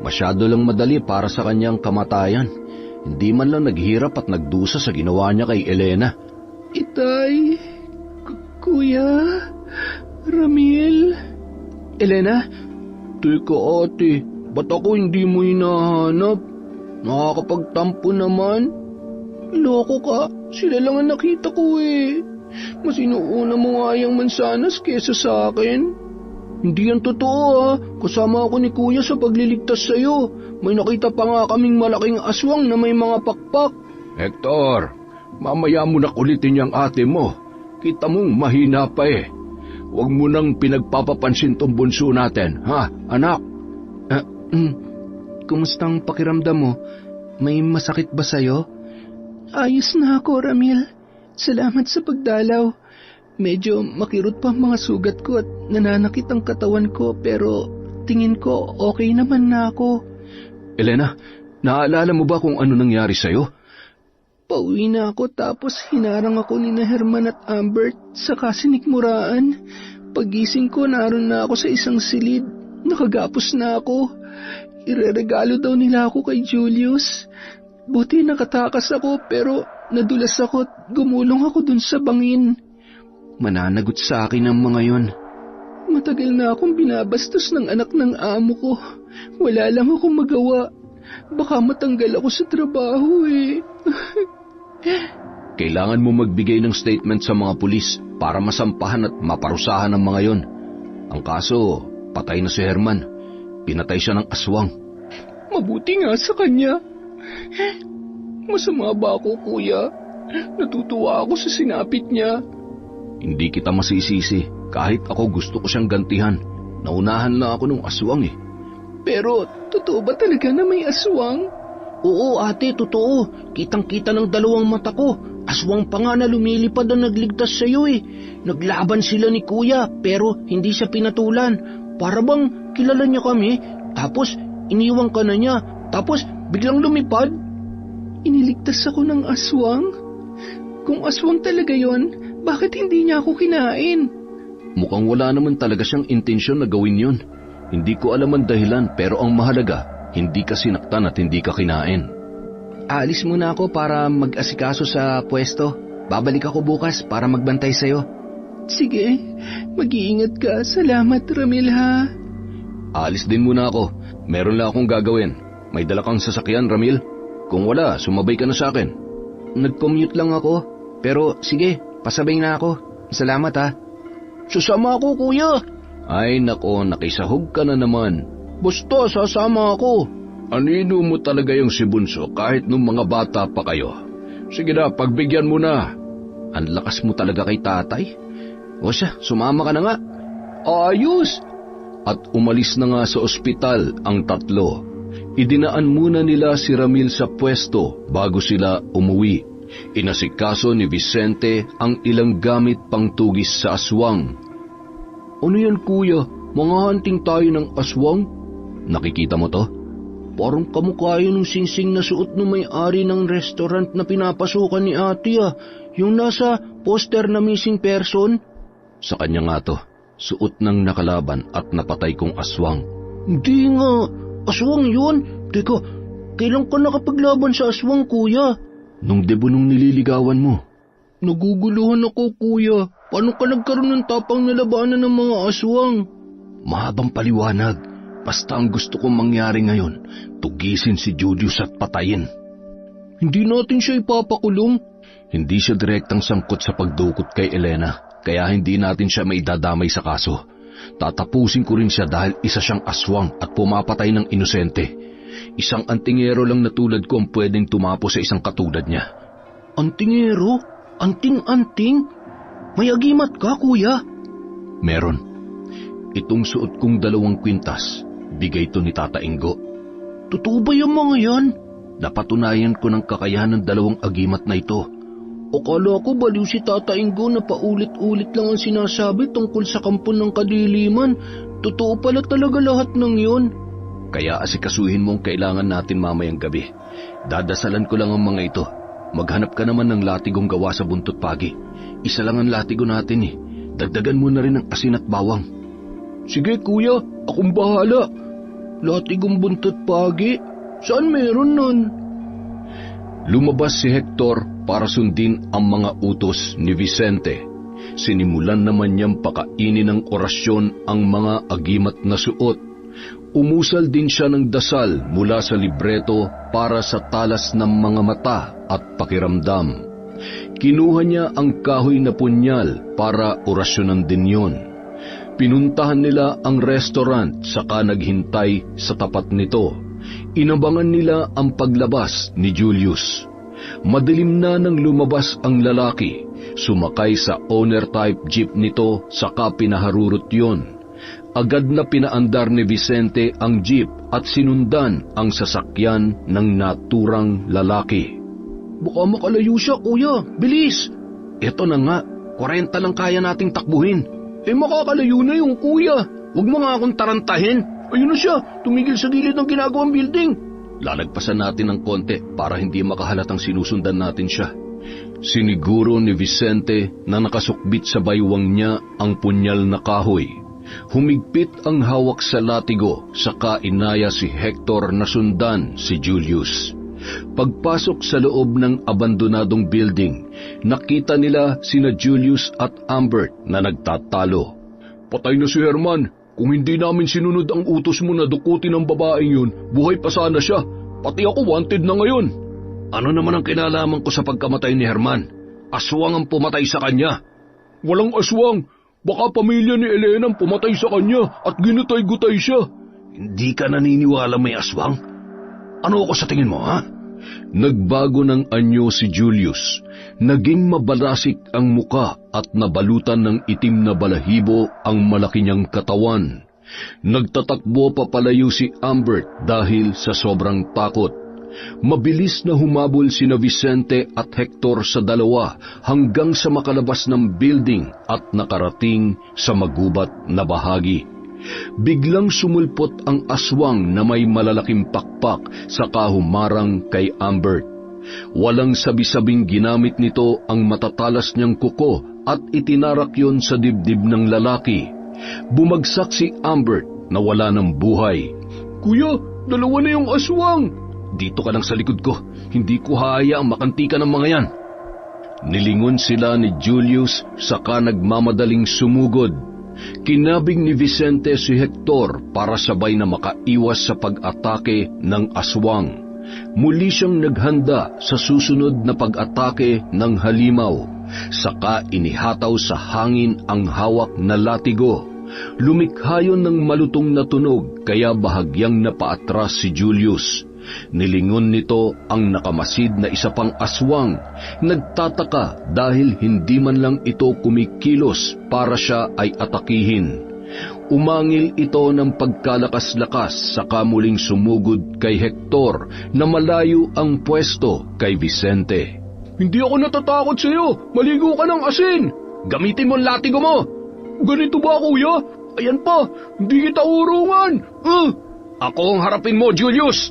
Masyado lang madali para sa kanyang kamatayan. Hindi man lang naghirap at nagdusa sa ginawa niya kay Elena. Itay, kuya, Ramil. Elena? Teka ate, ba't ako hindi mo hinahanap? Nakakapagtampo naman. Loko ka, sila lang ang nakita ko eh. Mas inuuna mo nga yung mansanas kesa sa akin. Hindi yan totoo ha, kasama ako ni kuya sa pagliligtas sa'yo. May nakita pa nga kaming malaking aswang na may mga pakpak. Hector, mamaya mo na kulitin yung ate mo. Kita mong mahina pa eh. Huwag mo nang pinagpapapansin tong bunso natin, ha, anak? Kumustang pakiramdam mo? May masakit ba sa'yo? Ayos na ako, Ramil. Salamat sa pagdalaw. Medyo makirot pa ang mga sugat ko at nananakit ang katawan ko pero tingin ko okay naman na ako. Elena, naaalala mo ba kung ano nangyari sa'yo? Pauwi na ako tapos hinarang ako ni Herman at Ambert sa sinikmuraan. Pagising ko naroon na ako sa isang silid. Nakagapos na ako. Ireregalo daw nila ako kay Julius. Buti nakatakas ako pero nadulas ako at gumulong ako dun sa bangin. Mananagot sa akin ang mga yon. Matagal na akong binabastos ng anak ng amo ko. Wala lang akong magawa. Baka matanggal ako sa trabaho eh. Kailangan mo magbigay ng statement sa mga pulis para masampahan at maparusahan ang mga yon. Ang kaso, patay na si Herman. Pinatay siya ng aswang. Mabuti nga sa kanya. Masama ba ako, kuya? Natutuwa ako sa sinapit niya. Hindi kita masisisi. Kahit ako gusto ko siyang gantihan. Naunahan lang ako ng aswang eh. Pero, totoo ba talaga na may aswang? Oo ate, totoo. Kitang-kita ng dalawang mata ko. Aswang pa nga na lumilipad ang nagligtas sa'yo eh. Naglaban sila ni kuya pero hindi siya pinatulan. Para bang kilala niya kami, tapos iniwan ka na niya, tapos biglang lumipad. Iniligtas ako ng aswang? Kung aswang talaga yon, bakit hindi niya ako kinain? Mukhang wala naman talaga siyang intensyon na gawin yon. Hindi ko alam ang dahilan pero ang mahalaga, hindi ka sinaktan at hindi ka kinain. Aalis muna ako para mag-asikaso sa pwesto. Babalik ako bukas para magbantay sa'yo. Sige, mag-iingat ka. Salamat, Ramil ha. Aalis din muna ako. Meron lang akong gagawin. May dala kang sasakyan, Ramil? Kung wala, sumabay ka na sa akin. Nag-commute lang ako. Pero sige, pasabay na ako. Salamat ha. Susama ako, kuya. Ay nako, nakisahog ka na naman. Basta, sasama ako. Anino mo talaga yung si Bunso kahit nung mga bata pa kayo. Sige na, pagbigyan mo na. Ang lakas mo talaga kay tatay. O siya, sumama ka na nga. Ayos! At umalis na nga sa ospital ang tatlo. Idinaan muna nila si Ramil sa pwesto bago sila umuwi. Inasikaso ni Vicente ang ilang gamit pang tugis sa aswang. Ano yan kuya? Mga hunting tayo ng aswang? Nakikita mo to? Parang kamukha yun ng singsing na suot ng may-ari ng restaurant na pinapasukan ni ate ah. Yung nasa poster na missing person. Sa kanya nga to, suot ng nakalaban at napatay kong aswang. Hindi nga, aswang yun. Teka, kailan ka nakapaglaban sa aswang kuya? Nung debo nung nililigawan mo. Naguguluhan ako kuya. Paano ka nagkaroon ng tapang na labanan ng mga aswang? Mahabang paliwanag. Basta ang gusto kong mangyari ngayon, tugisin si Julius at patayin. Hindi natin siya ipapakulong. Hindi siya direktang sangkot sa pagdukot kay Elena, kaya hindi natin siya maidadamay sa kaso. Tatapusin ko rin siya dahil isa siyang aswang at pumapatay ng inosente. Isang antingero lang na tulad ko ang pwedeng tumapo sa isang katulad niya. Antingero? Anting-anting? May agimat ka, kuya? Meron. Itong suot kong 2 kwintas, bigay to ni Tata Ingo. Totoo ba yung mga yan? Napatunayan ko ng kakayahan ng 2 agimat na ito. Akala ko baliw si Tata Ingo na paulit-ulit lang ang sinasabi tungkol sa kampon ng kadiliman. Totoo pala talaga lahat ng yon. Kaya asikasuhin mo ang kailangan natin mamayang gabi. Dadasalan ko lang ang mga ito. Maghanap ka naman ng latigong gawa sa buntot pagi. Isa lang ang latigo natin eh. Dagdagan mo na rin ang asin at bawang. Sige kuya, akong bahala. Latigong buntot pagi? Saan meron nun? Lumabas si Hector para sundin ang mga utos ni Vicente. Sinimulan naman niyang pakainin ng orasyon ang mga agimat na suot. Umusal din siya ng dasal mula sa libreto para sa talas ng mga mata at pakiramdam. Kinuha niya ang kahoy na punyal para orasyonan din yon. Pinuntahan nila ang restaurant saka naghintay sa tapat nito. Inabangan nila ang paglabas ni Julius. Madilim na nang lumabas ang lalaki. Sumakay sa owner-type jeep nito saka pinaharurot yon. Agad na pinaandar ni Vicente ang jeep at sinundan ang sasakyan ng naturang lalaki. Baka makalayo siya, kuya. Bilis! Ito na nga, 40 lang kaya nating takbuhin. Makakalayo na yung kuya. Huwag mo nga akong tarantahin. Ayun na siya, tumigil sa gilid ng ginagawang building. Lalagpasan natin ng konti para hindi makahalatang sinusundan natin siya. Siniguro ni Vicente na nakasukbit sa baywang niya ang punyal na kahoy. Humigpit ang hawak sa latigo, saka inaya si Hector na sundan si Julius. Pagpasok sa loob ng abandonadong building, nakita nila sina Julius at Ambert na nagtatalo. Patay na si Herman. Kung hindi namin sinunod ang utos mo na dukutin ang babaeng yun, buhay pa sana siya. Pati ako wanted na ngayon. Ano naman ang kinalaman ko sa pagkamatay ni Herman? Aswang ang pumatay sa kanya. Walang aswang. Baka pamilya ni Elena ang pumatay sa kanya at ginutay-gutay siya. Hindi ka naniniwala may aswang? Ano ako sa tingin mo, ha? Nagbago ng anyo si Julius. Naging mabalasik ang muka at nabalutan ng itim na balahibo ang malaki niyang katawan. Nagtatakbo papalayo si Ambert dahil sa sobrang takot. Mabilis na humabol sina Vicente at Hector sa dalawa hanggang sa makalabas ng building at nakarating sa magubat na bahagi. Biglang sumulpot ang aswang na may malalaking pakpak sa kahumarang kay Ambert. Walang sabi-sabing ginamit nito ang matatalas niyang kuko at itinarak yon sa dibdib ng lalaki. Bumagsak si Ambert na wala ng buhay. Kuya, dalawa na yung aswang. Dito ka lang sa likod ko. Hindi ko hayaang makantikan ng mga yan. Nilingon sila ni Julius saka nagmamadaling sumugod. Kinabig ni Vicente si Hector para sabay na makaiwas sa pag-atake ng aswang. Muli siyang naghanda sa susunod na pag-atake ng halimaw. Saka inihataw sa hangin ang hawak na latigo. Lumikha yun ng malutong na tunog kaya bahagyang napaatras si Julius. Nilingon nito ang nakamasid na isa pang aswang. Nagtataka dahil hindi man lang ito kumikilos para siya ay atakihin. Umangil ito ng pagkalakas-lakas saka muling sumugod kay Hector na malayo ang pwesto kay Vicente. Hindi ako natatakot sa iyo. Maligo ka ng asin. Gamitin mo ang latigo mo. Ganito ba, kuya? Ayan pa, hindi kita urungan. Ako ang harapin mo, Julius.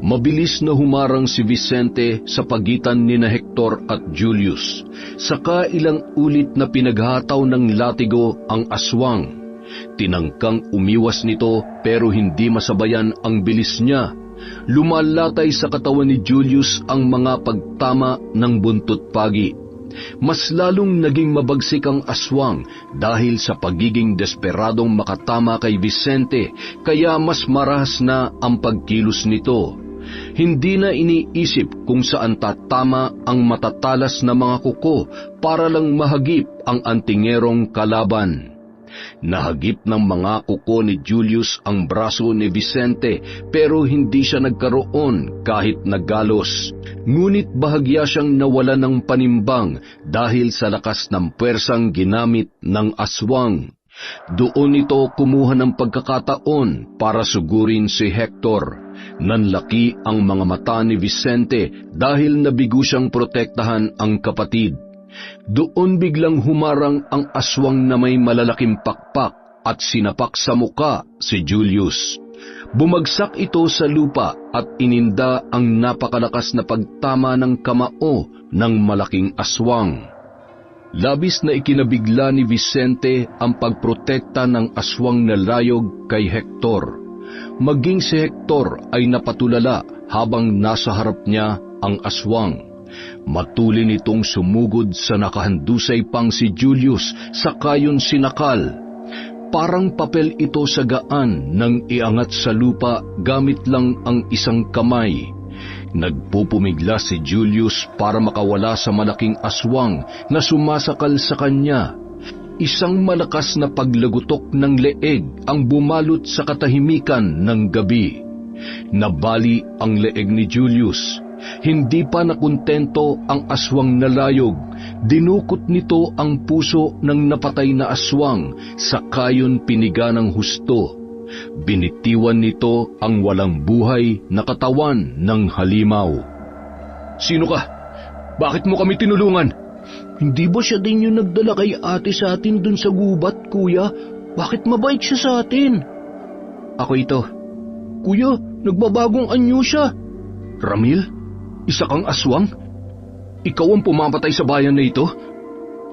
Mabilis na humarang si Vicente sa pagitan ni na Hector at Julius. Saka ilang ulit na pinaghataw ng latigo ang aswang. Tinangkang umiwas nito pero hindi masabayan ang bilis niya. Lumalatay sa katawan ni Julius ang mga pagtama ng buntot pagi. Mas lalong naging mabagsik ang aswang dahil sa pagiging desperadong makatama kay Vicente, kaya mas marahas na ang pagkilos nito. Hindi na iniisip kung saan tatama ang matatalas na mga kuko para lang mahagip ang antingerong kalaban. Nahagip ng mga kuko ni Julius ang braso ni Vicente pero hindi siya nagkaroon kahit nagalos. Ngunit bahagya siyang nawala ng panimbang dahil sa lakas ng puwersang ginamit ng aswang. Doon ito kumuha ng pagkakataon para sugurin si Hector. Nanlaki ang mga mata ni Vicente dahil nabigo siyang protektahan ang kapatid. Doon biglang humarang ang aswang na may malalaking pakpak at sinapak sa muka si Julius. Bumagsak ito sa lupa at ininda ang napakalakas na pagtama ng kamao ng malaking aswang. Labis na ikinabigla ni Vicente ang pagprotekta ng aswang na layog kay Hector. Maging si Hector ay napatulala habang nasa harap niya ang aswang. Matulin itong sumugod sa nakahandusay pang si Julius saka yun sinakal. Parang papel ito sa gaan nang iangat sa lupa gamit lang ang isang kamay. Nagpupumigla si Julius para makawala sa malaking aswang na sumasakal sa kanya. Isang malakas na paglagutok ng leeg ang bumalot sa katahimikan ng gabi. Nabali ang leeg ni Julius. Hindi pa nakontento ang aswang na layog. Dinukot nito ang puso ng napatay na aswang, saka yun piniga ng husto. Binitiwan nito ang walang buhay na katawan ng halimaw. Sino ka? Bakit mo kami tinulungan? Hindi ba siya din yung nagdala kay ate sa atin dun sa gubat, kuya? Bakit mabait siya sa atin? Ako ito. Kuya, nagbabagong anyo siya. Ramil? Isa kang aswang? Ikaw ang pumapatay sa bayan na ito?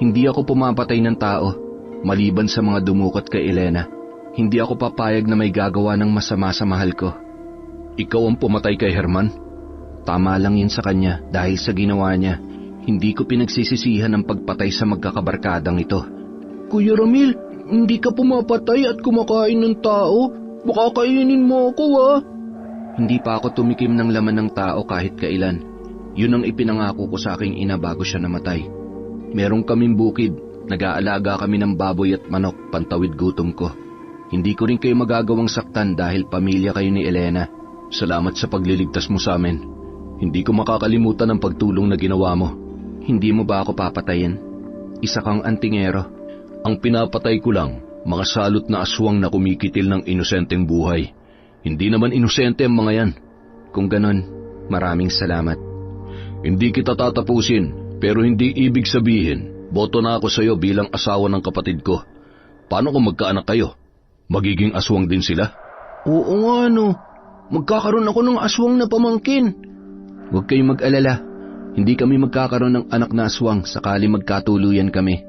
Hindi ako pumapatay ng tao, maliban sa mga dumukot kay Elena. Hindi ako papayag na may gagawa ng masama sa mahal ko. ikaw ang pumatay kay Herman? Tama lang yun sa kanya dahil sa ginawa niya. Hindi ko pinagsisisihan ang pagpatay sa magkakabarkadang ito. Kuya Ramil, hindi ka pumapatay at kumakain ng tao. Baka kainin mo ako, ah. Hindi pa ako tumikim ng laman ng tao kahit kailan. Yun ang ipinangako ko sa aking ina bago siya namatay. Meron kaming bukid, nag-aalaga kami ng baboy at manok, pantawid gutom ko. Hindi ko rin kayo magagawang saktan dahil pamilya kayo ni Elena. Salamat sa pagliligtas mo sa amin. Hindi ko makakalimutan ang pagtulong na ginawa mo. Hindi mo ba ako papatayin? Isa kang antingero. Ang pinapatay ko lang, mga salot na aswang na kumikitil ng inosenteng buhay. Hindi naman inosente ang mga yan. Kung ganon, maraming salamat. Hindi kita tatapusin, pero hindi ibig sabihin, boto na ako sa iyo bilang asawa ng kapatid ko. Paano kung magkaanak kayo? Magiging aswang din sila? Oo nga, no. Magkakaroon ako ng aswang na pamangkin. Huwag kayong mag-alala. Hindi kami magkakaroon ng anak na aswang sakali magkatuluyan kami.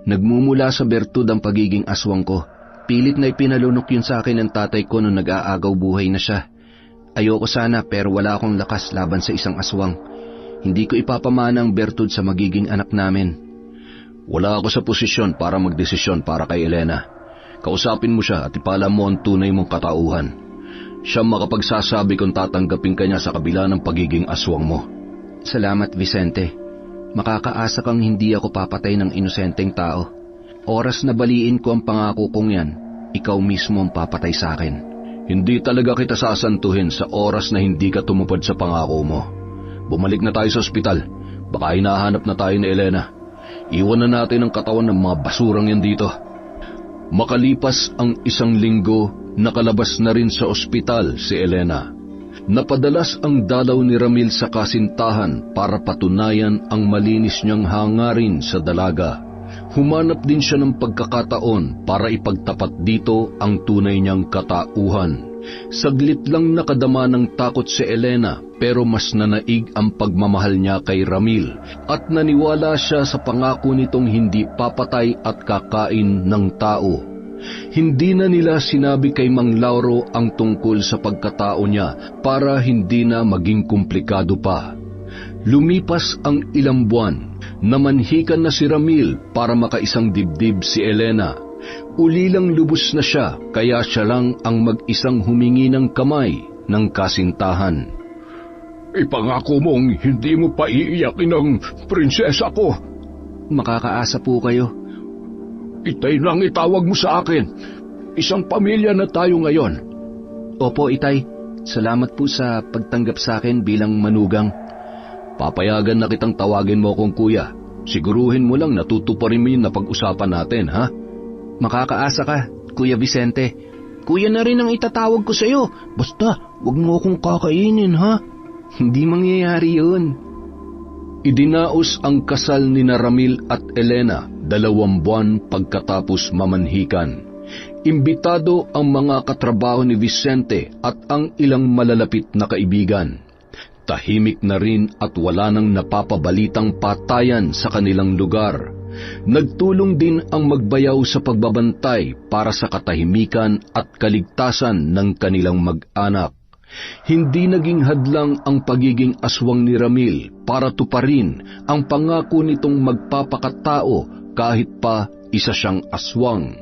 Nagmumula sa bertud ang pagiging aswang ko. Pilit na ipinalunok yun sa akin ng tatay ko nung nag-aagaw buhay na siya. Ayoko sana pero wala akong lakas laban sa isang aswang. Hindi ko ipapamana ang bertud sa magiging anak namin. Wala ako sa posisyon para magdesisyon para kay Elena. Kausapin mo siya at ipaalam mo ang tunay mong katauhan. Siya makapagsasabi kung tatanggapin ka niya sa kabila ng pagiging aswang mo. Salamat, Vicente. Makakaasa kang hindi ako papatay ng inosenteng tao. Oras na baliin ko ang pangako kong yan, ikaw mismo ang papatay sa akin. Hindi talaga kita sasantuhin sa oras na hindi ka tumupad sa pangako mo. Bumalik na tayo sa ospital. Baka hinahanap na tayo ni Elena. Iwan na natin ang katawan ng mga basurang yan dito. Makalipas ang 1 linggo, nakalabas na rin sa ospital si Elena. Napadalas ang dalaw ni Ramil sa kasintahan para patunayan ang malinis niyang hangarin sa dalaga. Humanap din siya ng pagkakataon para ipagtapat dito ang tunay niyang katauhan. Saglit lang nakadama ng takot si Elena pero mas nanaig ang pagmamahal niya kay Ramil at naniwala siya sa pangako nitong hindi papatay at kakain ng tao. Hindi na nila sinabi kay Mang Lauro ang tungkol sa pagkatao niya para hindi na maging komplikado pa. Lumipas ang ilang buwan, namanhikan na si Ramil para makaisang dibdib si Elena. Ulilang lubos na siya kaya siya lang ang mag-isang humingi ng kamay ng kasintahan. Ipangako mong hindi mo pa iiyakin ang prinsesa ko. Makakaasa po kayo. Itay lang itawag mo sa akin. Isang pamilya na tayo ngayon. Opo, Itay. Salamat po sa pagtanggap sa akin bilang manugang. Papayagan na kitang tawagin mo akong kuya. Siguruhin mo lang natutuparin mo yung napag-usapan natin, ha? Makakaasa ka, Kuya Vicente. Kuya na rin ang itatawag ko sa'yo. Basta, wag mo akong kakainin, ha? Hindi mangyayari yun. Idinaos ang kasal ni Ramil at Elena 2 buwan pagkatapos mamanhikan. Imbitado ang mga katrabaho ni Vicente at ang ilang malalapit na kaibigan. Tahimik na rin at wala nang napapabalitang patayan sa kanilang lugar. Nagtulong din ang magbayaw sa pagbabantay para sa katahimikan at kaligtasan ng kanilang mag-anak. Hindi naging hadlang ang pagiging aswang ni Ramil para tuparin ang pangako nitong magpapakatao kahit pa isa siyang aswang.